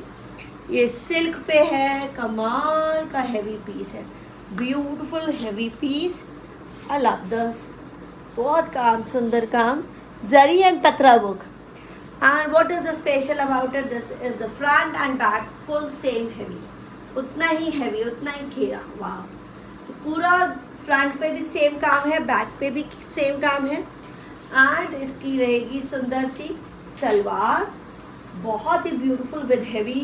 Speaker 1: ये सिल्क पे है, कमाल का हैवी पीस है, beautiful heavy piece. I love this, बहुत काम, सुंदर काम, जरी एंड पत्रा work. And what is the special about it, this is the front and back full same heavy, उतना ही हैवी, उतना ही घेरा। वाह, तो पूरा फ्रंट पे भी सेम काम है, बैक पे भी सेम काम है, एंड इसकी रहेगी सुंदर सी सलवार, बहुत ही ब्यूटीफुल विद हैवी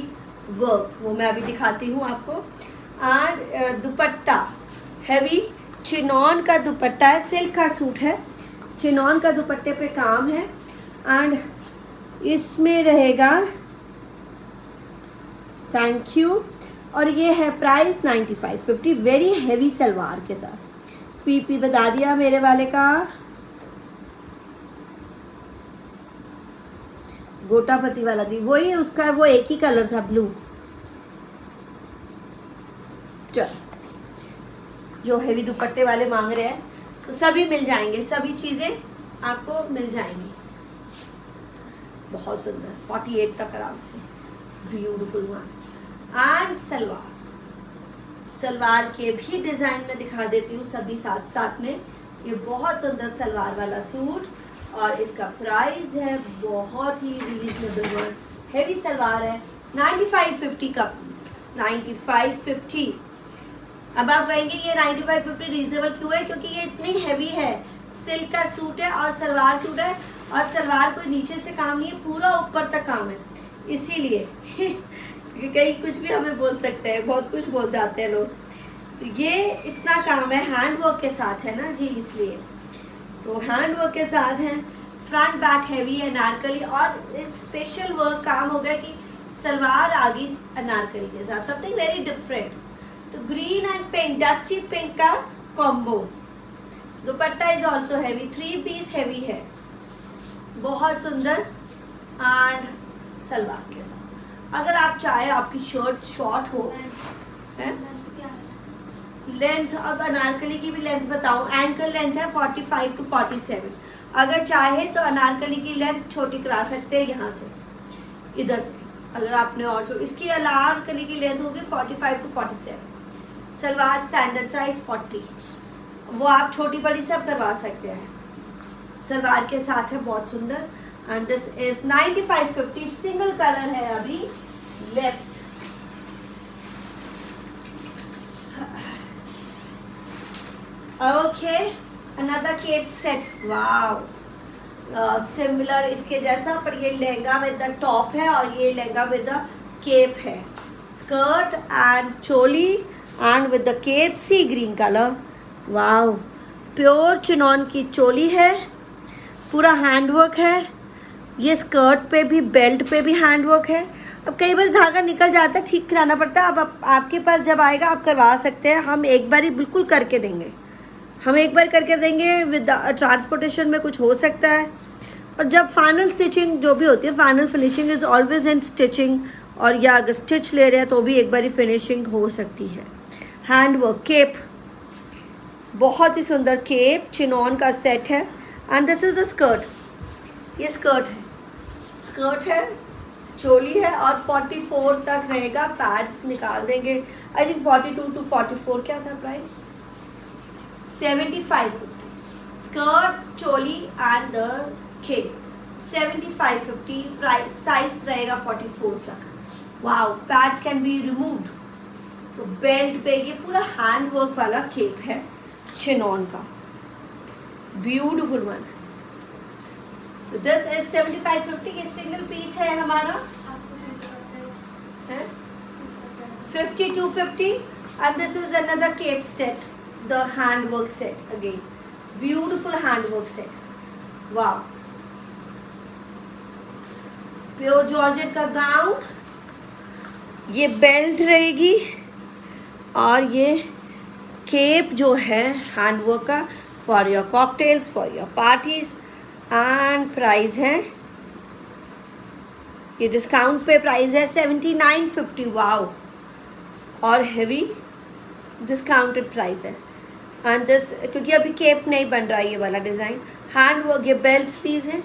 Speaker 1: वर्क, वो मैं अभी दिखाती हूँ आपको। एंड दुपट्टा हैवी, चिनॉन का दुपट्टा है, सिल्क का सूट है, चिनॉन का दुपट्टे पे काम है, एंड इसमें रहेगा, थैंक यू, और ये है प्राइस 9550, वेरी हैवी सलवार के साथ। पीपी बता दिया मेरे वाले का, गोटापति वाला दी, वही उसका, वो एक ही कलर था, ब्लू। चल, जो हैवी दुपट्टे वाले मांग रहे हैं तो सभी मिल जाएंगे, सभी चीज़ें आपको मिल जाएंगी। बहुत सुंदर, 48 तक आराम से, ब्यूटीफुल वन। एंड सलवार के भी डिज़ाइन में दिखा देती हूँ सभी साथ साथ में। ये बहुत सुंदर सलवार वाला सूट, और इसका प्राइस है बहुत ही रीजनेबल वन, हैवी सलवार है, 9550 का पीस, 9550। अब आप कहेंगे ये 9550 रीजनेबल क्यों है, क्योंकि ये इतनी हैवी है, सिल्क का सूट है और सलवार सूट है, और सलवार कोई नीचे से काम नहीं है, पूरा ऊपर तक काम है, इसीलिए कहीं कुछ भी हमें बोल सकते हैं, बहुत कुछ बोल जाते हैं लोग। तो ये इतना काम है, हैंड वर्क के साथ है ना जी, इसलिए तो हैंड वर्क के साथ है, फ्रंट बैक हैवी है, अनारकली, और एक स्पेशल वर्क काम हो गया कि सलवार आ गई अनारकली के साथ, समथिंग वेरी डिफरेंट। तो green and pink, dusty pink का combo. Dupatta is also heavy, 3 piece heavy है, बहुत सुंदर, एंड सलवार के साथ। अगर आप चाहे आपकी शर्ट शॉर्ट हो, है लेंथ, अब अनारकली की भी लेंथ बताऊं, एंकल लेंथ है 45 to 47, अगर चाहे तो अनारकली की लेंथ छोटी करा सकते हैं यहाँ से, इधर से, अगर आपने और छोटी। इसकी अनारकली की लेंथ होगी 45 to 47। सलवार स्टैंडर्ड साइज 40, वो आप छोटी बड़ी सब करवा सकते हैं। सलवार के साथ है, बहुत सुंदर। And this is 9550, single colour है अभी left. Okay, another cape set, wow, similar इसके जैसा, पर ये लहंगा विद द टॉप है और ये लहंगा विद द केप है। Skirt and choli and with the cape, sea green colour, wow. Pure chinon की चोली है, पूरा हैंडवर्क है। ये स्कर्ट पे भी, बेल्ट पे भी हैंडवर्क है। अब कई बार धागा निकल जाता है, ठीक कराना पड़ता है। अब आपके पास जब आएगा आप करवा सकते हैं, हम एक बार ही बिल्कुल करके देंगे, हम एक बार करके देंगे। विद ट्रांसपोर्टेशन में कुछ हो सकता है। और जब फाइनल स्टिचिंग जो भी होती है, final finishing is always in stitching, और या अगर स्टिच ले रहे हैं तो भी एक बार ही फिनिशिंग हो सकती है। हैंडवर्क केप, बहुत ही सुंदर केप, चिनॉन का सेट है। And this is the skirt, ये स्कर्ट है, स्कर्ट है, चोली है और 44 तक रहेगा। पैड्स निकाल देंगे, आई थिंक 42 to 44 क्या था price, 7550। Skirt, choli and the cape 7550, price size रहेगा 44 तक। Wow, pads can be removed. तो बेल्ट पे ये पूरा हैंड वर्क वाला केप है चिनॉन का, ब्यूटीफुल वन। तो दिस इज 7550, ये सिंगल पीस है हमारा,
Speaker 2: आपको सेंटर का प्राइस
Speaker 1: है
Speaker 2: price
Speaker 1: 5250। And this is another cape set, the hand work set, again beautiful hand work set, wow. Pure georgette का गाउन, ये बेल्ट रहेगी और ये केप जो है हैंडवर्क का, for your cocktails, for your parties. And price है, ये डिस्काउंट पे प्राइस है 7950, वाओ, और हेवी डिस्काउंटेड प्राइस है। एंड दिस, क्योंकि अभी केप नहीं बन रहा है ये वाला डिज़ाइन, हैंडवर्क, ये बेल्ट स्लीव्स है।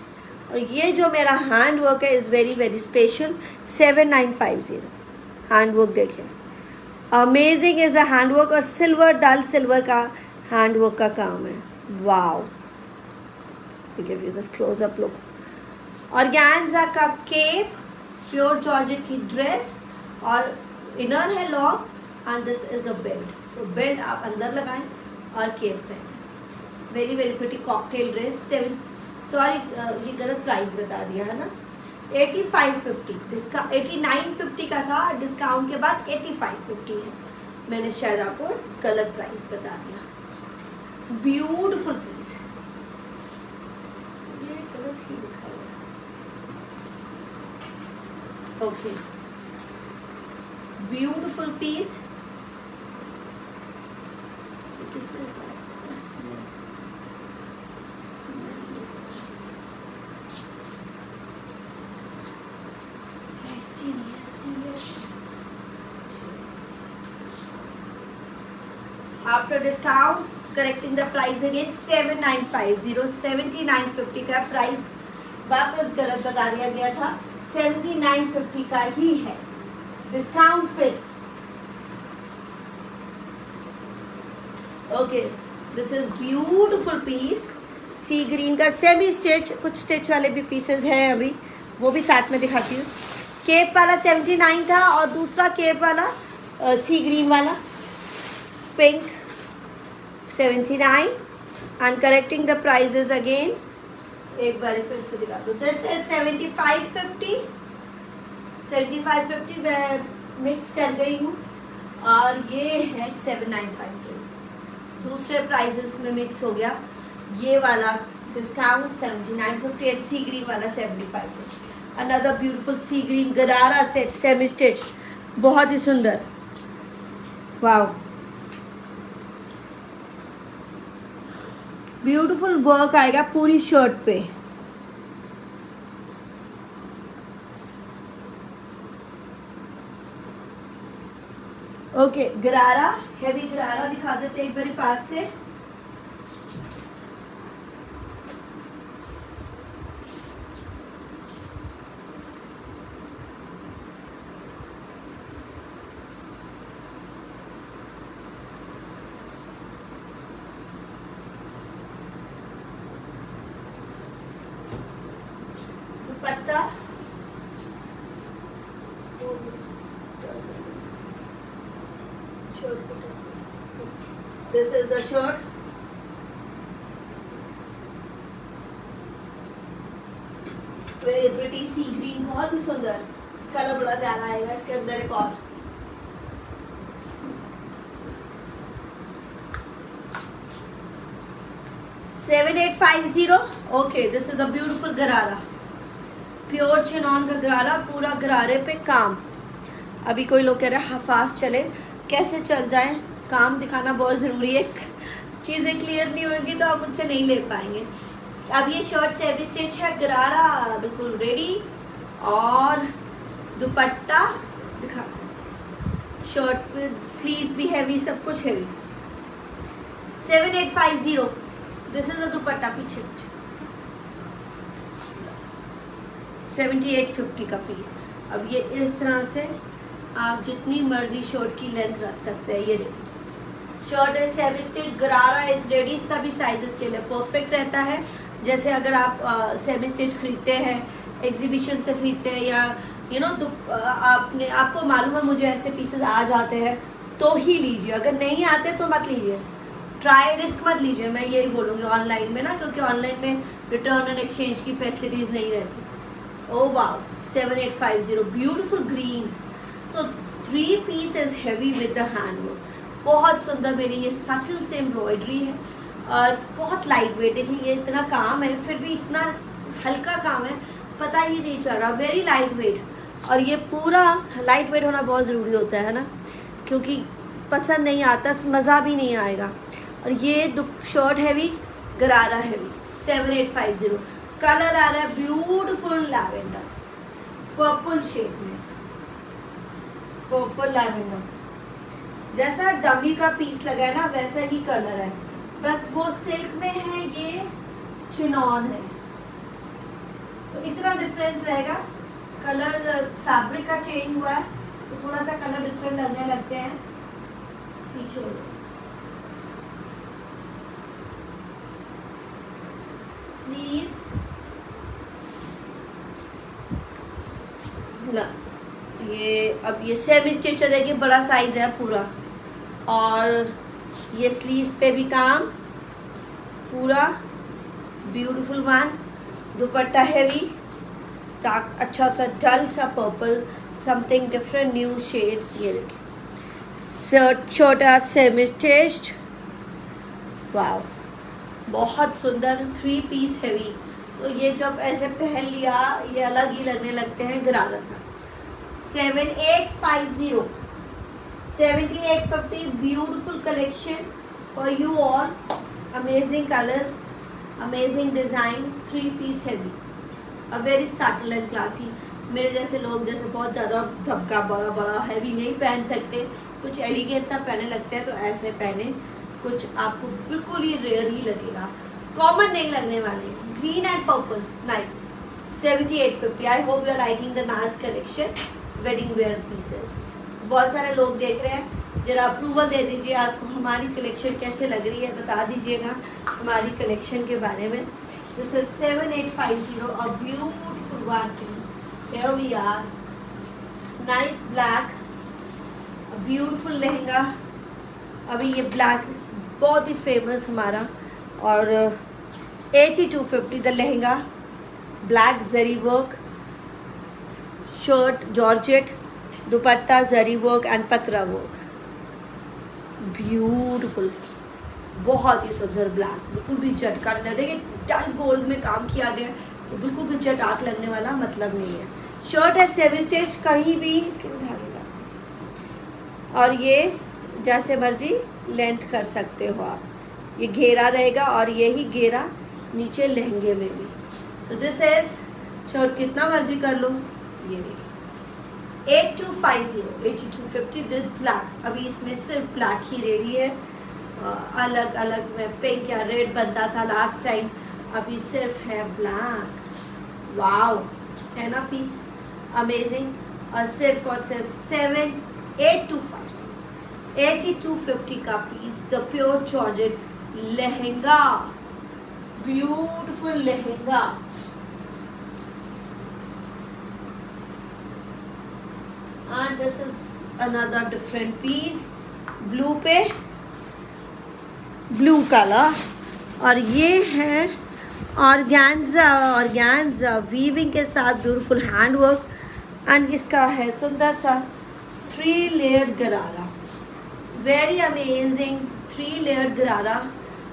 Speaker 1: और ये जो मेरा हैंडवर्क है is very very special, 7950। Handwork देखें, अमेजिंग इज़ द हैंडवर्क, और सिल्वर, डल सिल्वर का हैंडवर्क का काम है, wow. Give you this close up look. Organza का केप, प्योर जॉर्जेट की ड्रेस, और इनर है long, and this is the belt. तो बेल्ट आप अंदर लगाएं और केप पहने, very very pretty cocktail dress. Sorry, ये गलत प्राइस बता दिया है ना, 8550, इसका 8950 का था, डिस्काउंट के बाद 8550 है। मैंने शायद आपको गलत प्राइस बता दिया। ब्यूटीफुल पीस, ये गलत ही लिखा हुआ, ओके, ब्यूटीफुल पीस। किसने लिखा है? After discount, correcting the price again, 7950, 7950 का प्राइस वापस गलत बता दिया गया था, 7950 का ही है डिस्काउंट पे। Okay, this is beautiful piece, sea green का, सेमी स्टिच, कुछ स्टिच वाले भी पीसेस हैं अभी, वो भी साथ में दिखाती हूँ। केप वाला 79 था, और दूसरा केप वाला सी ग्रीन वाला pink 79। And correcting the prices again, एक बार फिर से दिखा दो। दिस इज 7550, 7550 मैं मिक्स कर गई हूँ, और ये है 7950, दूसरे प्राइजेस में मिक्स हो गया। ये वाला डिस्काउंट 7950, सी ग्रीन वाला 7550। अनदर ब्यूटीफुल सी ग्रीन गरारा सेट, सेमी स्टिच, बहुत ही सुंदर, वाओ। ब्यूटीफुल वर्क आएगा पूरी शर्ट पे, ओके। गरारा, हेवी गरारा दिखा देते एक बारी पास से। This is the shirt. Very pretty sea green, बहुत ही सुंदर कलर, बड़ा प्यारा आएगा इसके अंदर। एक और 7850। Okay, this is the beautiful गरारा, प्योर चिनॉन का गरारा, पूरा गरारे पे काम। अभी कोई लोग कह रहे हैं फास्ट चले, कैसे चल जाए, काम दिखाना बहुत ज़रूरी है। चीज़ें क्लियर नहीं होंगी तो आप मुझसे नहीं ले पाएंगे। अब ये शर्ट सेमी स्टिच है, गरारा बिल्कुल रेडी, और दुपट्टा दिखा, शर्ट पे स्लीव्स भी हैवी, सब कुछ हैवी। 7850, दिस इज द दुपट्टा पीछे। 7850 का पीस। अब ये इस तरह से आप जितनी मर्जी शर्ट की लेंथ रख सकते हैं। ये देखिए, शर्ट है सेमी स्टिच, गरारा इज रेडी, सभी साइजेस के लिए परफेक्ट रहता है। जैसे अगर आप सेमी स्टिच खरीदते हैं, एग्जीबिशन से खरीदते हैं, या आपको मालूम है मुझे ऐसे पीसेस आ जाते हैं तो ही लीजिए, अगर नहीं आते तो मत लीजिए। ट्राई रिस्क मत लीजिए, मैं यही बोलूँगी ऑनलाइन में ना, क्योंकि ऑनलाइन में रिटर्न एंड एक्सचेंज की फैसिलिटीज़ नहीं रहती। Oh wow, 7850, beautiful green. तो 3 piece is heavy with the handwork, बहुत सुंदर। मेरी ये सटल से एम्ब्रॉयडरी है और बहुत लाइट वेट। देखिए, ये इतना काम है फिर भी इतना हल्का काम है, पता ही नहीं चल रहा, वेरी लाइट वेट। और ये पूरा लाइट वेट होना बहुत ज़रूरी होता है ना, क्योंकि पसंद नहीं आता, मज़ा भी नहीं आएगा। और ये शर्ट हैवी, गरारा हैवी, 7850। कलर आ रहा है ब्यूटीफुल लैवेंडर, पर्पल शेड में, पर्पल लैवेंडर, जैसा डमी का पीस लगा है ना वैसा ही कलर है, बस वो सिल्क में है, ये चिनॉन है, तो इतना डिफरेंस रहेगा। कलर फैब्रिक का चेंज हुआ है तो थोड़ा सा कलर डिफरेंट लगने लगते हैं। पीछे स्लीव्स ना, ये अब ये सेमी स्टिच है, देखिए बड़ा साइज है पूरा, और ये स्लीव्स पे भी काम पूरा ब्यूटीफुल वन। दुपट्टा हैवी, डार्क, अच्छा सा डल सा purple, something different, new shades. ये देखिए, शर्ट आर सेमी स्टिच्ड, वाव, बहुत सुंदर 3 पीस हैवी। तो ये जब ऐसे पहन लिया ये अलग ही लगने लगते हैं गरारा का। 7850, 7850, beautiful collection for you all, amazing colours, amazing designs, 3 piece heavy, a very subtle and classy. मेरे जैसे लोग जैसे बहुत ज़्यादा धमका बड़ा बड़ा हैवी नहीं पहन सकते, कुछ एलिगेंट सा पहने लगते हैं, तो ऐसे पहने, कुछ आपको बिल्कुल ही रेयर ही लगेगा, कॉमन नहीं लगने वाले। Green and purple, nice, 7850। I hope you are liking the nice collection, wedding wear pieces. बहुत सारे लोग देख रहे हैं, जरा अप्रूवल दे दीजिए, आपको हमारी कलेक्शन कैसे लग रही है, बता दीजिएगा हमारी कलेक्शन के बारे में। This is 7850, a beautiful one piece. Here we are, nice black, beautiful lehenga. अभी ये ब्लैक बहुत ही फेमस हमारा, और 8250 the lehenga, black zari work, shirt georgette, dupatta zari work and पतरा वर्क, ब्यूटीफुल, बहुत ही सुंदर ब्लैक, बिल्कुल भी झटका नहीं। देखिए डल गोल्ड में काम किया गया, तो बिल्कुल भी चटाक लगने वाला मतलब नहीं है। शर्ट है सेमी स्टिच, कहीं भी इसके धागेगा, और ये जैसे मर्जी लेंथ कर सकते हो आप। ये घेरा रहेगा और यही घेरा नीचे लहंगे में भी। सो दिस इज शर्ट, कितना मर्जी कर लो। ये देखिए 8250, 8250, दिस ब्लैक। अभी इसमें सिर्फ ब्लैक ही रेडी है, अलग अलग में पिंक या रेड बनता था लास्ट टाइम, अभी सिर्फ है ब्लैक। वाओ, है ना पीस अमेजिंग। और सिर्फ 8250 का piece, the pure georgette lehenga, beautiful lehenga. And this is another different piece, blue पे ब्लू कलर, और ये है ऑर्गेन्जा वीविंग के साथ ब्यूटीफुल हैंड वर्क, एंड इसका है सुंदर सा 3 लेयर्ड गरारा, वेरी अमेजिंग 3 लेयर्ड गरारा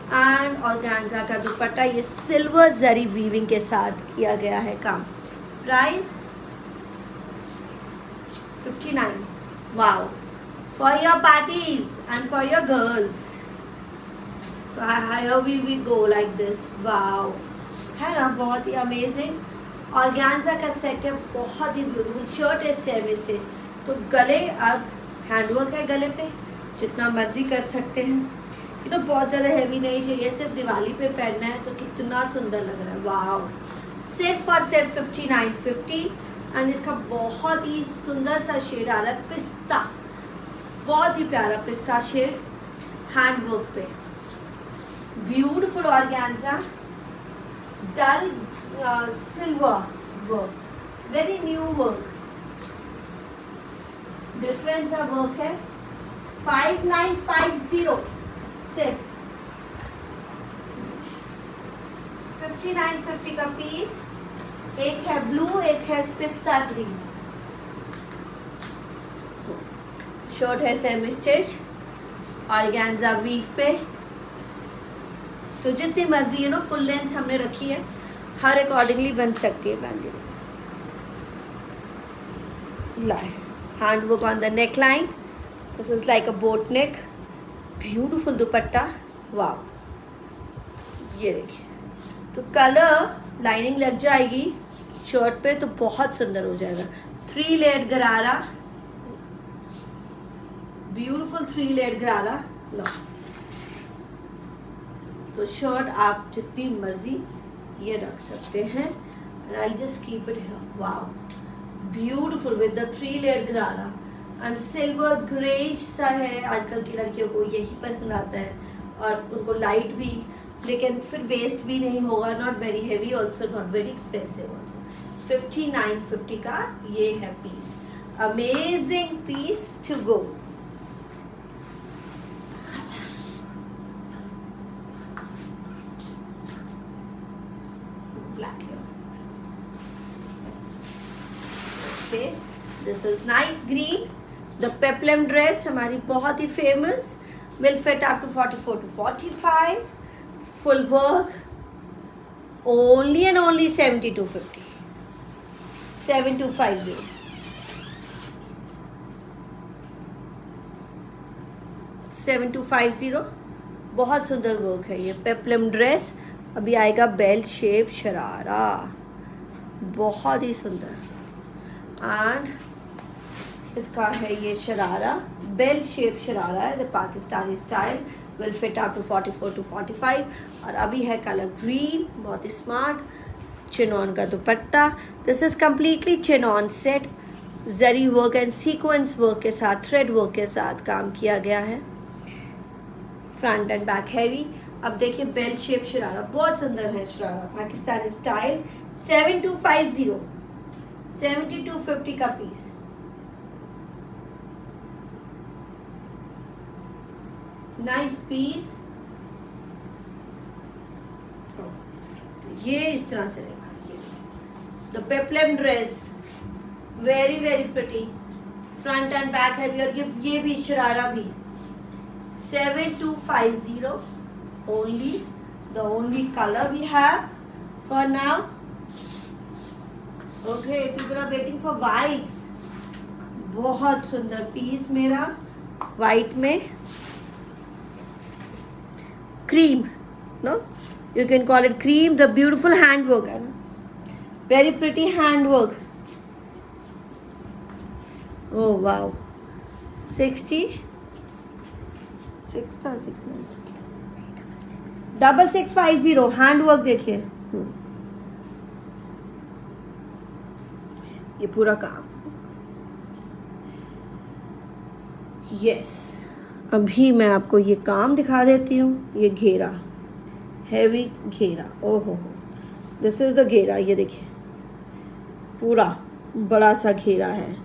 Speaker 1: एंड ऑर्गेन्जा का दुपट्टा। ये सिल्वर जरी वीविंग के साथ किया गया है काम। Price 59। Wow, for your parties and for your girls. तो here we go like this. Wow, है ना, बहुत ही अमेजिंग ऑर्गेन्जा का सेटअप, बहुत ही ब्यूटीफुल। शर्ट है सेमी स्टिच, तो गले अब हैंडवर्क है गले पे, जितना मर्जी कर सकते हैं। ये तो बहुत ज़्यादा हैवी नहीं चाहिए, सिर्फ दिवाली पे पहनना है तो कितना सुंदर लग रहा है। वाओ, सिर्फ और सिर्फ 5950। एंड इसका बहुत ही सुंदर सा शेड आ रहा है पिस्ता, बहुत ही प्यारा पिस्ता शेड हैंडवर्क पे। Beautiful organza, dull silver work, very new work, different सा वर्क है। 5950 सिर्फ 5950 का पीस। एक है ब्लू, एक है पिस्ता ग्रीन। शर्ट है सेमी स्टिच, ऑर्गेन्जा वीव पे, तो जितनी मर्जी है ना फुल लेंथ हमने रखी है, हर अकॉर्डिंगली बन सकती है। Bandy hand work on the neck line, this is like a boat neck, beautiful दुपट्टा। वाह, ये देखिए, तो कलर लाइनिंग लग जाएगी शर्ट पे तो बहुत सुंदर हो जाएगा। 3 लेयर्ड गरारा, ब्यूटीफुल 3 लेयर्ड गरारा। लो, तो शर्ट आप जितनी मर्जी ये रख सकते हैं। and I'll just keep it here. Wow, beautiful with the 3 layered गरारा and silver greyish सा है। आजकल की लड़कियों को यही पसंद आता है, और उनको लाइट भी, लेकिन फिर वेस्ट भी नहीं होगा, not very heavy also, not very expensive also. 5950 का ये है piece, amazing piece to go. Black here. Okay, this is nice green. The peplum dress हमारी बहुत ही famous, will fit up to 44 to 45. Full work, only and only 7250. 7250. बहुत सुंदर work है ये peplum dress. अभी आएगा बेल शेप शरारा, बहुत ही सुंदर। एंड इसका है ये शरारा, बेल शेप शरारा है, the Pakistani style, will fit up to 44 to 45। और अभी है कलर ग्रीन, बहुत ही स्मार्ट। चिनॉन का दुपट्टा, this is completely chinon set, zari work and sequence work के साथ, थ्रेड वर्क के साथ काम किया गया है। Front and back heavy. अब देखिए बेल शेप शरारा, बहुत सुंदर है शरारा, पाकिस्तानी स्टाइल। 7250, 7250 का पीस। Nice piece. ये इस तरह से रहेगा। The peplum dress, very very pretty, front and back heavy, और ये भी शरारा भी। 7250 only, the only color we have for now. Okay, people are waiting for whites. बहुत सुंदर पीस मेरा, white में cream, no, you can call it cream. The beautiful hand work, very pretty hand work. Oh wow, 6650 hand work देखिए। ये पूरा काम, yes. अभी मैं आपको ये काम दिखा देती हूँ। ये घेरा, हैवी घेरा, ओहो हो, दिस इज द घेरा। ये देखिए पूरा बड़ा सा घेरा है,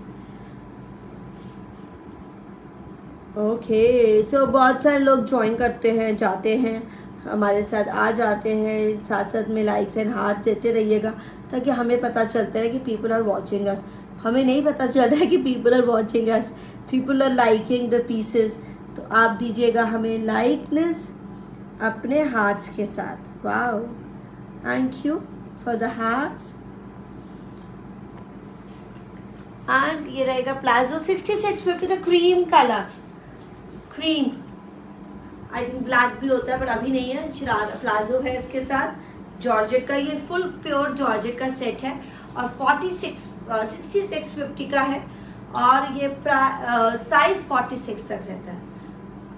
Speaker 1: ओके, सो बहुत सारे लोग ज्वाइन करते हैं, जाते हैं, हमारे साथ आ जाते हैं, साथ साथ में लाइक्स एंड हार्ट देते रहिएगा ताकि हमें पता चलता है कि पीपल आर वॉचिंग अस। हमें नहीं पता चल रहा है कि people are watching us, people are liking the pieces. तो आप दीजिएगा हमें लाइकनेस अपने हार्ट्स के साथ। Wow, thank you for the hearts. And ये रहेगा palazzo 6650, the cream colour, cream. I think black भी होता है बट अभी नहीं है। शरारा प्लाजो है इसके साथ, जॉर्जेट का, ये फुल प्योर जॉर्जेट का सेट है और 6650 का है और ये साइज 46 तक रहता है,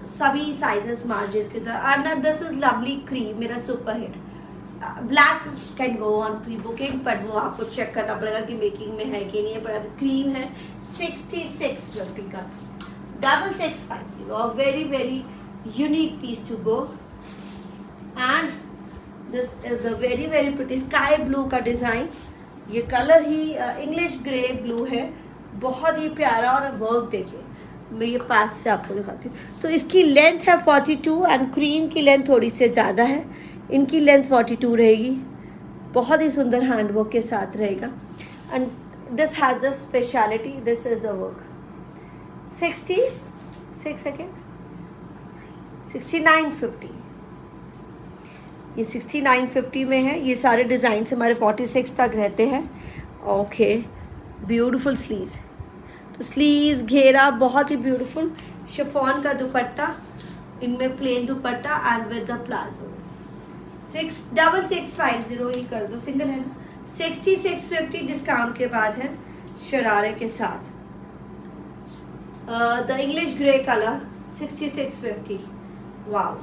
Speaker 1: सभी साइजेस मार्जिन की तरह। And this is lovely cream, मेरा super hit. Black can go on pre booking, but वो आपको चेक करना पड़ेगा कि मेकिंग में है कि नहीं है। पर अभी क्रीम है 6650 का, 6650, a very very unique piece to go. And this is a very very pretty sky blue का डिज़ाइन। ये कलर ही इंग्लिश ग्रे ब्लू है, बहुत ही प्यारा। और वर्क देखिए, मैं ये पास से आपको दिखाती हूँ। तो इसकी लेंथ है 42 एंड क्रीम की लेंथ थोड़ी से ज़्यादा है, इनकी लेंथ 42 रहेगी। बहुत ही सुंदर हैंडवर्क के साथ रहेगा। And this has the speciality, this is the work 66 again 6950, ये 6950 में है। ये सारे डिज़ाइन हमारे 46 तक रहते हैं। Okay, beautiful sleeves. तो स्लीव्स घेरा बहुत ही ब्यूटीफुल, शिफॉन का दुपट्टा, इनमें plain dupatta and with the palazzo. 6650 ही कर दो, सिंगल है ना। 6650 डिस्काउंट के बाद है, शरारे के साथ। The English grey colour 6650। Wow,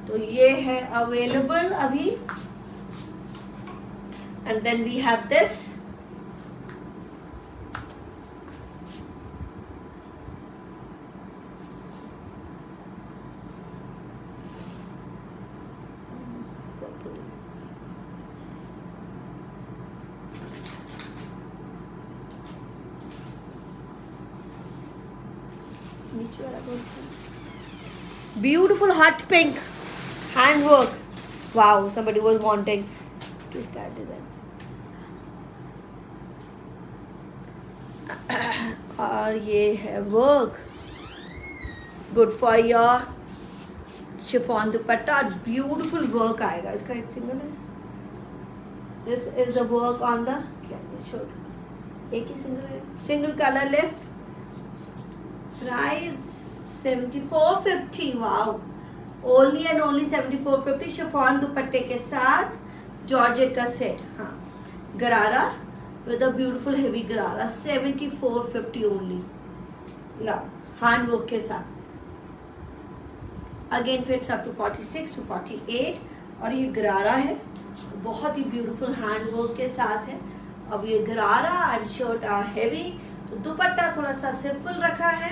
Speaker 1: तो ये है अवेलेबल अभी। And then we have this, beautiful hot pink handwork. Wow, somebody was wanting किसका डिजाइन। और ये है work, good for your chiffon dupatta. Beautiful work आएगा इसका, एक सिंगल है। This is the work on the, क्या शोल्डर, एक ही सिंगल है, single colour left. Price 7450। Wow, only and only 7450। शिफॉन दुपट्टे के साथ जॉर्जेट का सेट। हाँ, गरारा विद अ ब्यूटीफुल हेवी गरारा, 7450 ओनली। ला, हैंड वर्क के साथ। Again fits up to 46 to 48। और ये गरारा है, बहुत ही ब्यूटीफुल हैंड वर्क के साथ है। अब ये गरारा एंड शर्ट आर हेवी, तो दुपट्टा थोड़ा सा सिंपल रखा है।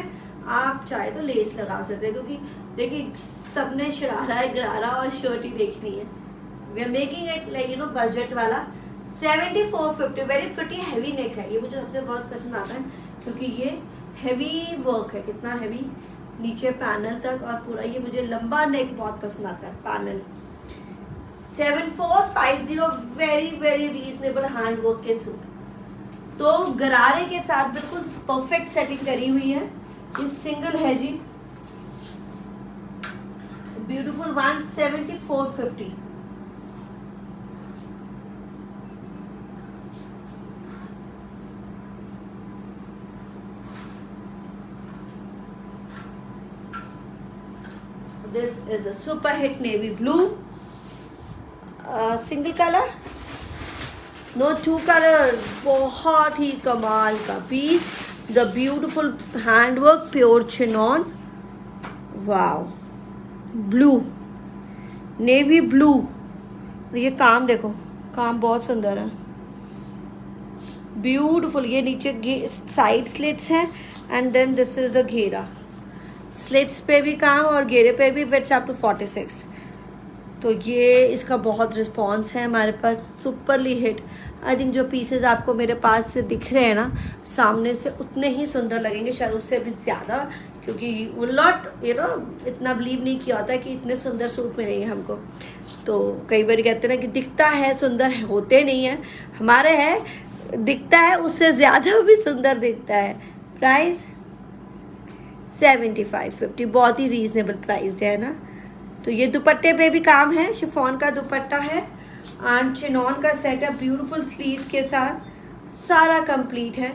Speaker 1: आप चाहे तो लेस लगा सकते हैं, क्योंकि देखिए सबने शरारा है, गरारा और शर्ट ही देखनी है। We are making it like budget वाला। 7450, वेरी प्रिटी हैवी नेक है। ये मुझे सबसे बहुत पसंद आता है क्योंकि ये हैवी वर्क है, कितना हैवी, नीचे पैनल तक, और पूरा ये मुझे लंबा नेक बहुत पसंद आता है panel. 7450, very very reasonable hand work के सूट। तो गरारे के साथ बिल्कुल परफेक्ट सेटिंग करी हुई है। ये सिंगल है जी, beautiful one, 7450। This is the super hit navy blue, single color, no two colors। बहुत ही कमाल का piece, the beautiful handwork, pure chinon। Wow, blue, navy blue. ये काम देखो, काम बहुत सुंदर है, ब्यूटीफुल। ये नीचे साइड स्लिट्स हैं and then this is the घेरा। स्लिट्स पे भी काम और घेरे पे भी फिट्स अप टू 46। तो ये इसका बहुत रिस्पॉन्स है हमारे पास, सुपरली हिट। आई थिंक जो पीसेस आपको मेरे पास से दिख रहे हैं ना सामने से, उतने ही सुंदर लगेंगे, शायद उससे भी ज़्यादा, क्योंकि विल नॉट इतना बिलीव नहीं किया होता है कि इतने सुंदर सूट मिलेंगे हमको। तो कई बार कहते हैं ना कि दिखता है सुंदर, होते नहीं है। हमारे है दिखता है उससे ज़्यादा भी सुंदर दिखता है। प्राइस 75-50, बहुत ही रीज़नेबल प्राइस है ना। तो ये दुपट्टे पे भी काम है, शिफॉन का दुपट्टा है एंड चिनॉन का सेट है ब्यूटीफुल स्लीव्स के साथ, सारा कंप्लीट है।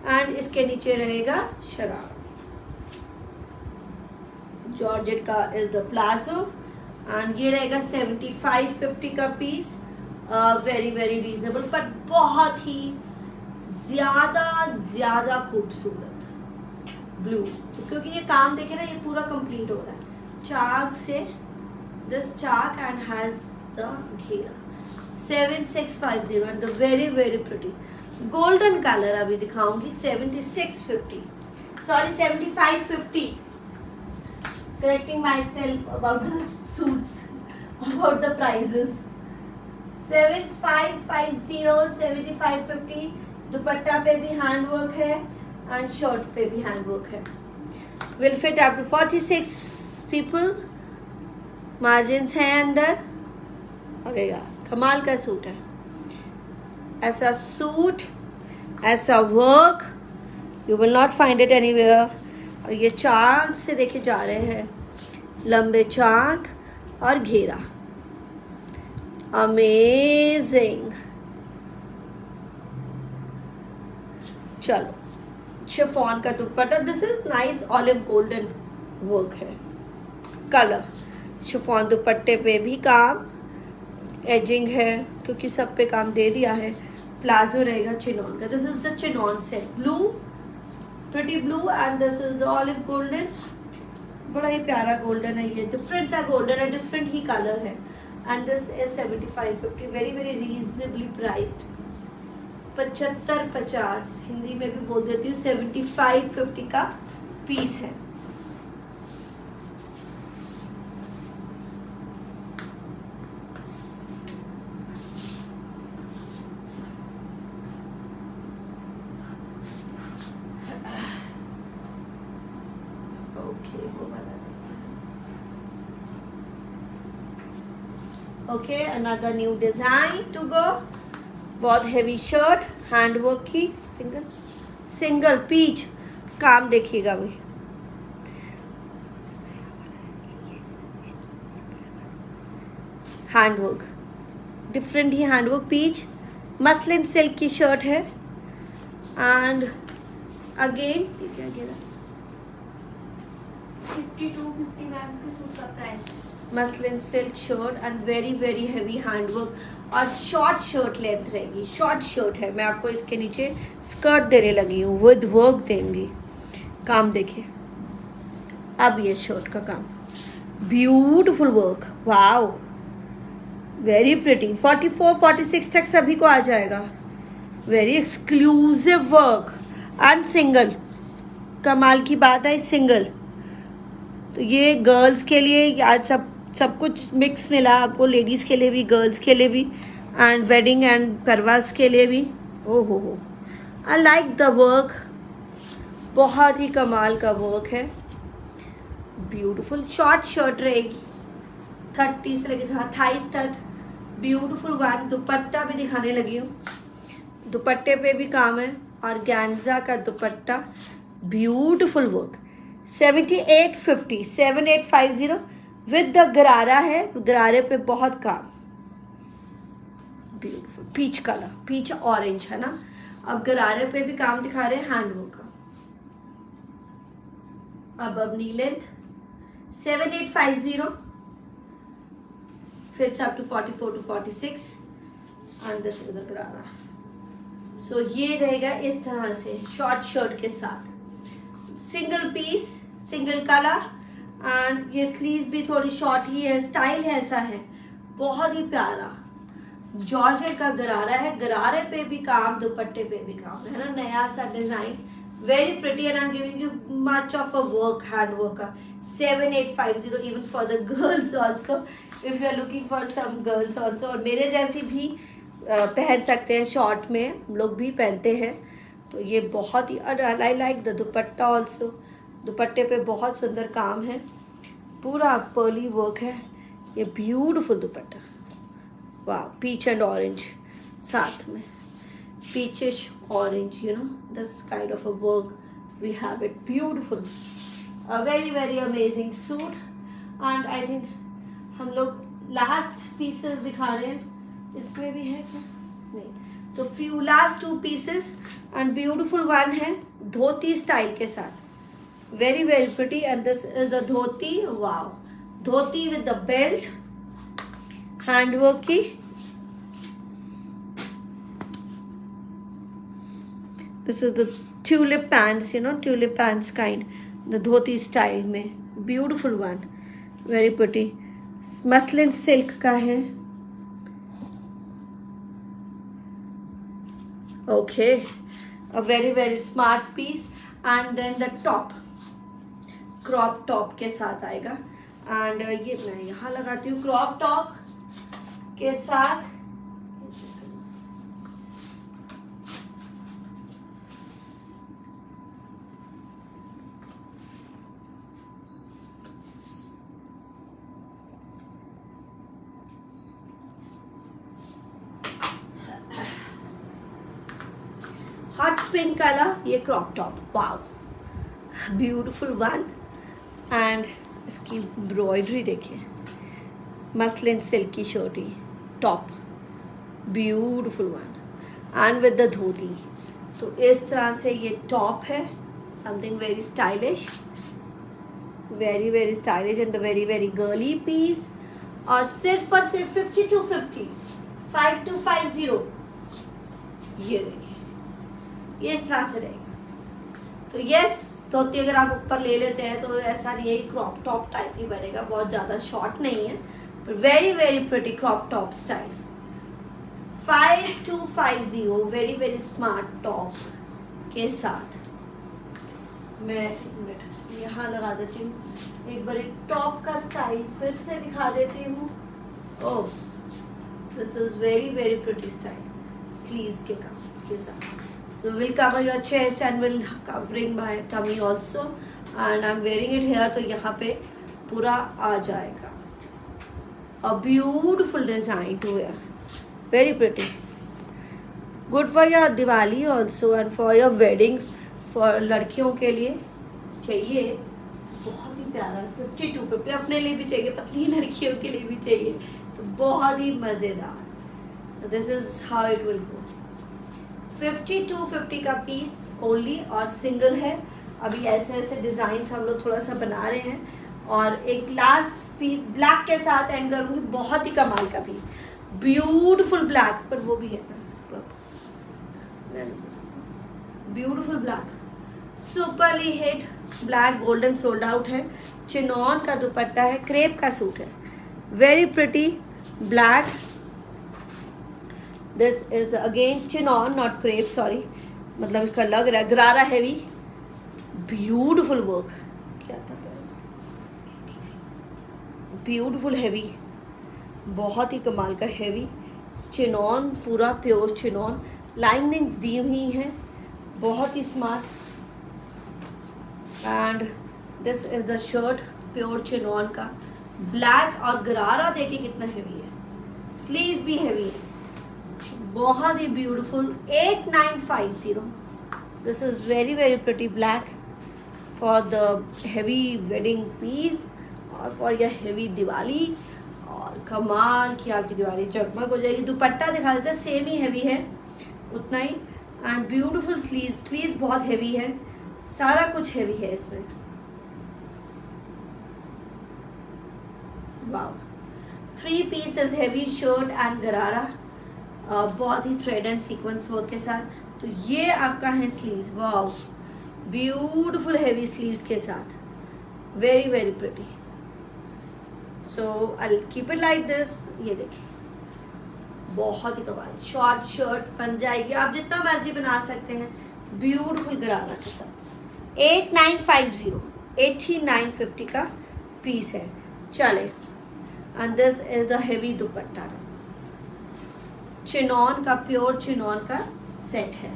Speaker 1: एंड इसके नीचे रहेगा शरारा, जॉर्जेट का इज द प्लाजो। एंड ये रहेगा 75-50 का piece. Very very reasonable, but बहुत ही ज़्यादा खूबसूरत ब्लू। तो क्योंकि ये काम देखे ना, ये पूरा कंप्लीट हो रहा है चाक से, this chalk and has the घेरा। 7650 and the very very pretty golden colour अभी दिखाऊंगी। 7650, sorry 7550, correcting myself about the suits, about the prices। 7550, 7550। Dupatta पे भी हैंड वर्क है एंड शर्ट पे भी हैंड वर्क है। Will fit up to 46 people. Margins हैं अंदर। अरे यार कमाल का सूट है, ऐसा सूट, ऐसा work you will not find it anywhere. और ये चाक से देखे जा रहे हैं, लंबे चाक और घेरा, अमेजिंग। चलो शिफॉन का दुपट्टा, this is nice olive golden work है कलर। शिफॉन दुपट्टे पे भी काम, एजिंग है क्योंकि सब पे काम दे दिया है। प्लाजो रहेगा चिनॉन का, this is the chinon set, blue, pretty blue and this is the olive golden. बड़ा ही प्यारा गोल्डन है, ये डिफरेंट सा गोल्डन है, डिफरेंट ही कलर है। And this is 7550, very very reasonably priced. 75-50 Hindi में भी बोल देती हूँ, 7550 का पीस है। Okay, another new design to go. बहुत हेवी शर्ट, हैंडवर्क की, सिंगल पीच काम देखिएगा भाई। हैंडवर्क, डिफरेंट ही हैंडवर्क, पीच मसलिन सिल्क की शर्ट है। एंड अगेन
Speaker 2: 52-50 मैम के सूट का price.
Speaker 1: Muslin silk shirt and very very heavy handwork और शॉर्ट शर्ट लेंथ रहेगी, शॉर्ट शर्ट है। मैं आपको इसके नीचे स्कर्ट देने लगी हूँ, विद वर्क देंगी। काम देखिए, अब ये शर्ट का काम, beautiful work, wow very pretty. 44-46 तक सभी को आ जाएगा। Very exclusive work and single, कमाल की बात है सिंगल। तो ये गर्ल्स के लिए आज सब कुछ मिक्स मिला आपको, लेडीज़ के लिए भी, गर्ल्स के लिए भी, एंड वेडिंग एंड परवास के लिए भी। ओ हो, आई लाइक द वर्क, बहुत ही कमाल का वर्क है। ब्यूटीफुल शॉर्ट शर्ट रहेगी, 30 से लेकर 28 तक, ब्यूटीफुल वन। दुपट्टा भी दिखाने लगी हूँ, दुपट्टे पे भी काम है और गैंजा का dupatta, beautiful work. 7850, 7850 with the gharara है, गरारे पे बहुत काम, beautiful peach colour, peach orange है ना। अब गरारे पे भी काम दिखा रहे हैं हैंडवर्क का। अब knee length 7850, fits up to 44-46 and this is the gharara. So ये रहेगा इस तरह से शॉर्ट शर्ट के साथ, single piece, single colour. And ये स्लीव्स भी थोड़ी शॉर्ट ही है, स्टाइल है ऐसा है, बहुत ही प्यारा। जॉर्जेट का गरारा है, गरारे पे भी काम, दुपट्टे पे भी काम है ना, नया सा design, very pretty and I am giving you much of a work, hand work का। 7850 even for the girls also if you are looking for some girls also. और मेरे जैसी भी पहन सकते हैं, शॉर्ट में हम लोग भी पहनते हैं. तो ये बहुत ही, और आई लाइक द दुपट्टा ऑल्सो. दुपट्टे पे बहुत सुंदर काम है, पूरा पर्ली वर्क है. ये ब्यूटीफुल दुपट्टा, वाह. पीच एंड ऑरेंज साथ में, peachish orange, you know, this kind of a work we have it. Beautiful, a very very amazing suit. And I think हम लोग लास्ट पीसेस दिखा रहे हैं. इसमें भी है क्या? नहीं. तो few last 2 pieces and beautiful one है धोती स्टाइल के साथ. very very pretty. And this is the dhoti. wow, dhoti with the belt, handwork की. This is the tulip pants, you know, tulip pants kind, the dhoti style में. Beautiful one, very pretty. Muslin silk का है. Okay, a very very smart piece. And then the top, crop top के साथ आएगा. And ये मैं यहाँ लगाती हूँ crop top के साथ. हॉट पिंक कलर, ये crop top. Wow, beautiful one. And इसकी एम्ब्रॉयडरी देखिए, मसलिन सिल्क की shirt, top, beautiful one. And with the dhoti. तो इस तरह से ये टॉप है, something very stylish, very very stylish and the very very girly piece. और सिर्फ और सिर्फ 5250, 5250. ये देखिए, ये इस तरह से रहेगा. तो यस, धोती अगर आप ऊपर ले लेते हैं तो ऐसा नहीं है, क्रॉप टॉप टाइप ही बनेगा. बहुत ज़्यादा शॉर्ट नहीं है, पर very very pretty crop top style. 5250, very very smart top के साथ. मैं एक मिनट यहाँ लगा देती हूँ, एक बार टॉप का स्टाइल फिर से दिखा देती हूँ. Oh, this is very very pretty style, sleeves के काम के साथ. So will cover your chest and will covering my tummy also. And I'm wearing it here, तो यहाँ पे पूरा आ जाएगा. A beautiful design to wear, very pretty. Good for your Diwali also and for your weddings. For लड़कियों के लिए चाहिए, बहुत ही प्यारा. 5250 अपने लिए भी चाहिए, पतली लड़कियों के लिए भी चाहिए, तो बहुत ही मज़ेदार. This is how it will go. 5250 का पीस ओनली और सिंगल है. अभी ऐसे ऐसे डिज़ाइंस हम लोग थोड़ा सा बना रहे हैं. और एक लास्ट पीस ब्लैक के साथ एंड करूँगी, बहुत ही कमाल का पीस, ब्यूटीफुल ब्लैक. पर वो भी है beautiful black, superly hit black, golden sold out है. चिनॉन का दुपट्टा है, क्रेप का सूट है, very pretty black. This is again chinon, not crepe, sorry, मतलब इसका लग रहा है गरारा हैवी. ब्यूटीफुल वर्क, क्या था, ब्यूटीफुल हैवी, बहुत ही कमाल का हैवी चिनॉन, पूरा प्योर चिनॉन. लाइनिंग्स दी हुई हैं, बहुत ही smart. And this is the shirt, pure chinon का, ब्लैक. और गरारा देखिए कितना हैवी है, स्लीव्स भी हैवी है, बहुत ही beautiful. 8950. This is very very pretty black for the heavy wedding piece और फॉर योर हैवी दिवाली. और कमाल की आपकी दिवाली जगमग हो जाएगी. दुपट्टा दिखा देते हैं, सेम ही हैवी है उतना ही. एंड ब्यूटीफुल स्लीव्स बहुत हैवी है, सारा कुछ हैवी है इसमें. वाव, 3 pieces हैवी शर्ट एंड गरारा, बहुत ही थ्रेड एंड सीक्वेंस वर्क के साथ. तो ये आपका है स्लीव्स. वाव, ब्यूटीफुल हैवी स्लीव्स के साथ, very very pretty. So I keep it like this. ये देखिए, बहुत ही कमाल शॉर्ट शर्ट बन जाएगी, आप जितना मर्जी बना सकते हैं. ब्यूटीफुल गरारा के साथ. 8950, 8950 का पीस है। चले, and this is the heavy dupatta, chinon का, प्योर चिनॉन का सेट है।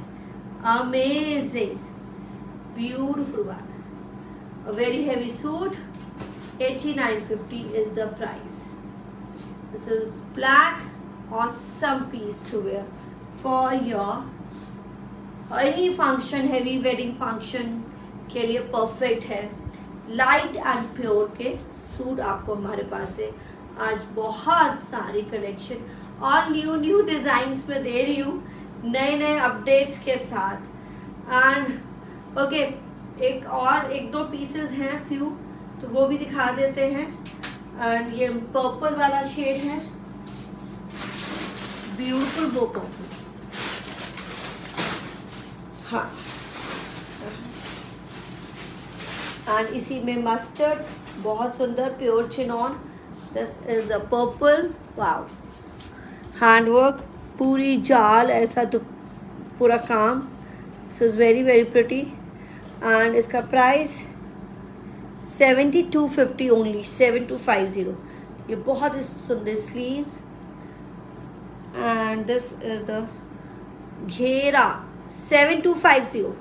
Speaker 1: Amazing, beautiful one, a very heavy suit, 8950 is the price. This is black, awesome piece to wear for your any function, heavy wedding function के लिए perfect है। Light and pure के suit आपको हमारे पास है। आज बहुत सारी कलेक्शन और न्यू डिज़ाइंस में दे रही हूँ, नए अपडेट्स के साथ। एंड ओके, एक दो पीसेस हैं फ्यू, तो वो भी दिखा देते हैं। एंड ये पर्पल वाला शेड है, ब्यूटीफुल वो पर्पल। हाँ, एंड इसी में मस्टर्ड, बहुत सुंदर pure chinon. This is the purple, wow, handwork, पूरी जाल ऐसा तो पूरा काम। This is very very pretty. And इसका प्राइस 7250 ओनली, 7250। ये बहुत ही सुंदर sleeves. And this is the घेरा, 7250।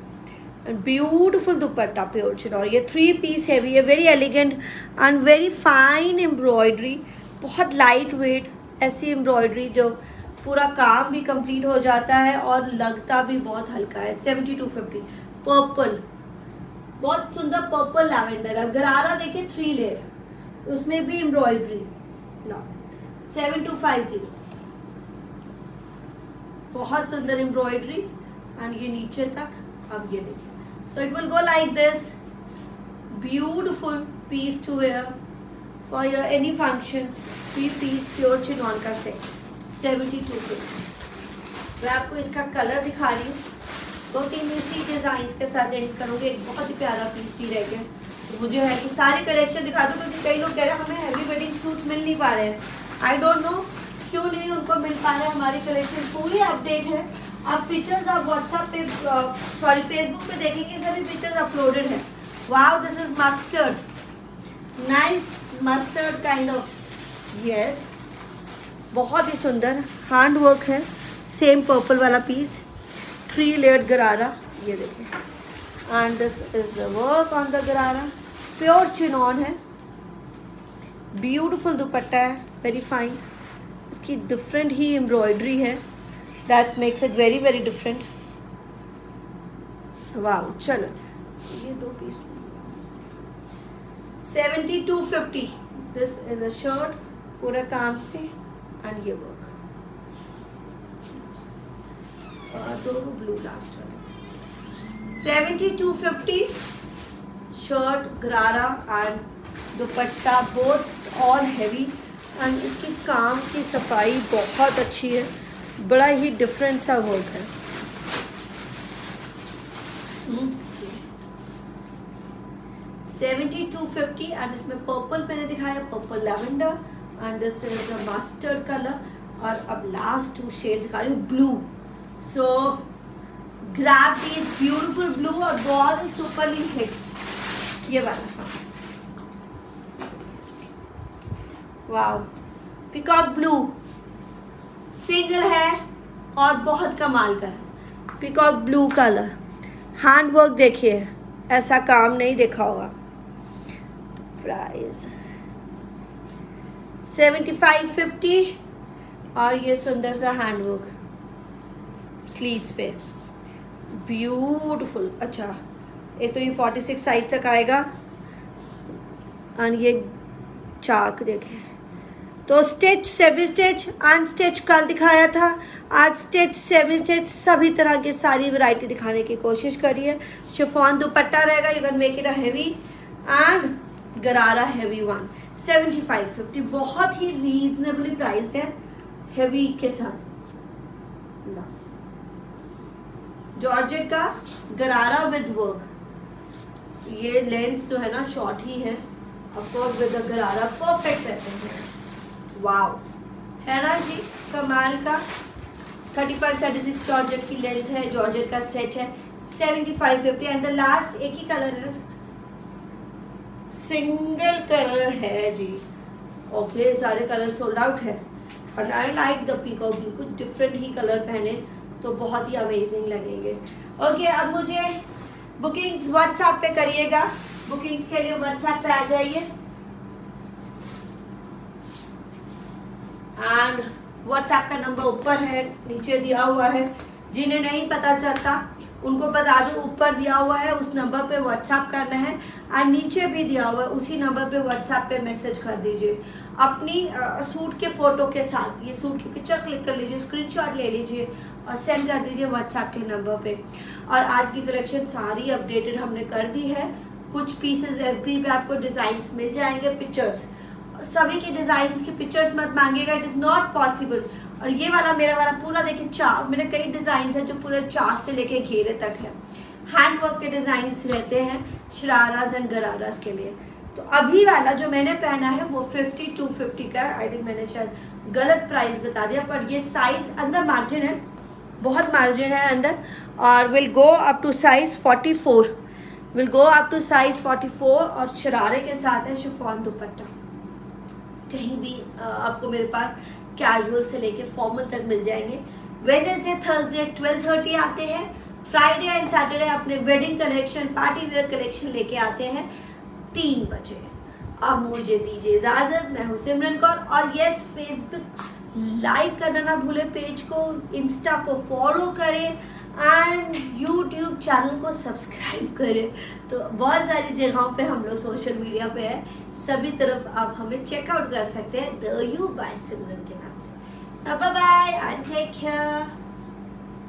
Speaker 1: And beautiful dupatta, pure chinon. ये 3 पीस हैवी है, very elegant and very fine embroidery, बहुत लाइट वेट ऐसी एम्ब्रॉयडरी जो पूरा काम भी कंप्लीट हो जाता है और लगता भी बहुत हल्का है। 7250। पर्पल, बहुत सुंदर पर्पल लैवेंडर है। गरारा देखिए 3 लेयर, उसमें भी एम्ब्रॉयडरी ना। 7250, बहुत सुंदर एम्ब्रॉयडरी एंड ये नीचे तक। अब ये देखिए, so it will go like this, beautiful piece to wear for your any functions. 3 piece pure chinon का सेट, 7250। मैं आपको इसका कलर दिखा रही हूँ, 2-3 इसी डिज़ाइंस के साथ एंड करूँगी। एक बहुत ही प्यारा पीस भी रह गया, तो मुझे है कि सारी कलेक्शन दिखा दूँ, क्योंकि कई लोग कह रहे हैं हमें हैवी वेडिंग सूट मिल नहीं पा रहे हैं। आई डोंट नो क्यों नहीं उनको मिल पा रहे हैं। हमारी कलेक्शन पूरी अपडेट है। आप पिक्चर्स आप व्हाट्सएप पे, सॉरी फेसबुक पे देखेंगे, सभी पिक्चर्स अपलोडेड है। Wow, this is mustard, nice mustard kind of, yes, बहुत ही सुंदर हैंड वर्क है। सेम पर्पल वाला पीस, 3 लेयर्ड गरारा, ये देखिए। And this is the work on the gharara, pure chinon है, ब्यूटिफुल दुपट्टा है, वेरी फाइन। इसकी डिफरेंट ही एम्ब्रॉयडरी है, that makes it very very different. Wow, चलो ये 2 piece, 7250। This is a shirt, पूरा काम पे एंड ये वर्क, दोनों ब्लू लास्ट वाले। 7250 शर्ट, गरारा and dupatta, both all heavy. And इसकी काम की सफाई बहुत अच्छी है, बड़ा ही डिफरेंट सा वर्क है। 7250। एंड इसमें पर्पल मैंने दिखाया, purple lavender, and this is the mustard colour. और अब लास्ट 2 शेड्स दिखा रही हूँ, blue. So grab this beautiful blue, और बहुत ही सुपरली हिट ये वाला। वाओ, पिकॉक ब्लू सिंगल है और बहुत कमाल का है। Peacock blue colour, hand work देखिए, ऐसा काम नहीं देखा होगा। प्राइस 7550। और ये सुंदर सा हैंड वर्क स्लीव्स पे, ब्यूटीफुल। अच्छा, एक तो ये 46 साइज तक आएगा। और ये चाक देखें, तो स्टिच, सेमी स्टिच, अनस्टिच कल दिखाया था, आज स्टिच, सेमी स्टिच, सभी तरह की सारी वैरायटी दिखाने की कोशिश करी है। शिफॉन दुपट्टा रहेगा, you can make it a heavy, and गरारा हैवी वन। 7550, बहुत ही रीजनेबली प्राइस्ड है, हैवी के साथ। जॉर्जेट का गरारा विद वर्क, ये लेंस जो है ना शॉर्ट ही है, ऑफ कोर्स विद द गरारा परफेक्ट रहते हैं। वाओ, है ना जी, कमाल का। 35-36 जॉर्जेट की लेंथ है, जॉर्जेट का सेट है। 7550। एंड द लास्ट एक ही कलर है ना, सिंगल कलर है जी। ओके सारे कलर सोल्ड आउट है। और आई लाइक द पीकॉक ब्लू, कुछ डिफरेंट ही कलर पहने तो बहुत ही अमेजिंग लगेंगे। ओके अब मुझे बुकिंग्स व्हाट्सएप पे करिएगा। बुकिंग्स के लिए व्हाट्सएप पे आ जाइए एंड व्हाट्सएप का नंबर ऊपर है, नीचे दिया हुआ है। जिन्हें नहीं पता चलता उनको बता दो, ऊपर दिया हुआ है उस नंबर पे व्हाट्सएप करना है और नीचे भी दिया हुआ है उसी नंबर पे व्हाट्सएप पे मैसेज कर दीजिए अपनी सूट के फ़ोटो के साथ। ये सूट की पिक्चर क्लिक कर लीजिए, स्क्रीनशॉट ले लीजिए और सेंड कर दीजिए व्हाट्सएप के नंबर पे। और आज की कलेक्शन सारी अपडेटेड हमने कर दी है। कुछ पीसेज एफबी पे आपको डिज़ाइंस मिल जाएंगे, पिक्चर्स। सभी के डिज़ाइंस की पिक्चर्स मत मांगिएगा, इट इज़ नॉट पॉसिबल। और ये वाला मेरा वाला पूरा देखिए चार, मेरे कई डिज़ाइन है जो पूरे चार से लेके घेरे तक है। हैंडवर्क के डिज़ाइंस रहते हैं शराराज एंड गराराज के लिए। तो अभी वाला जो मैंने पहना है वो 5250 का है। आई थिंक मैंने शायद गलत प्राइस बता दिया, पर ये साइज़ अंदर मार्जिन है, बहुत मार्जिन है अंदर। और will go up to size 44, will go up to size 44। और शरारे के साथ है शिफॉन दुपट्टा। कहीं भी आपको मेरे पास कैजुअल से लेके फॉर्मल तक मिल जाएंगे। वेडनेसडे थर्सडे 12:30 आते हैं। फ्राइडे एंड सैटरडे अपने wedding collection, party wear collection लेके आते हैं 3 बजे। अब मुझे दीजिए इजाज़त, मैं हूँ सिमरन कौर। और यस, फेसबुक लाइक करना ना भूले, पेज को, इंस्टा को फॉलो करें एंड यूट्यूब चैनल को सब्सक्राइब करें। तो बहुत सारी जगहों पे हम लोग सोशल मीडिया पे है, सभी तरफ आप हमें चेकआउट कर सकते हैं द यू बाय सिमरन के नाम से। Bye bye and take care.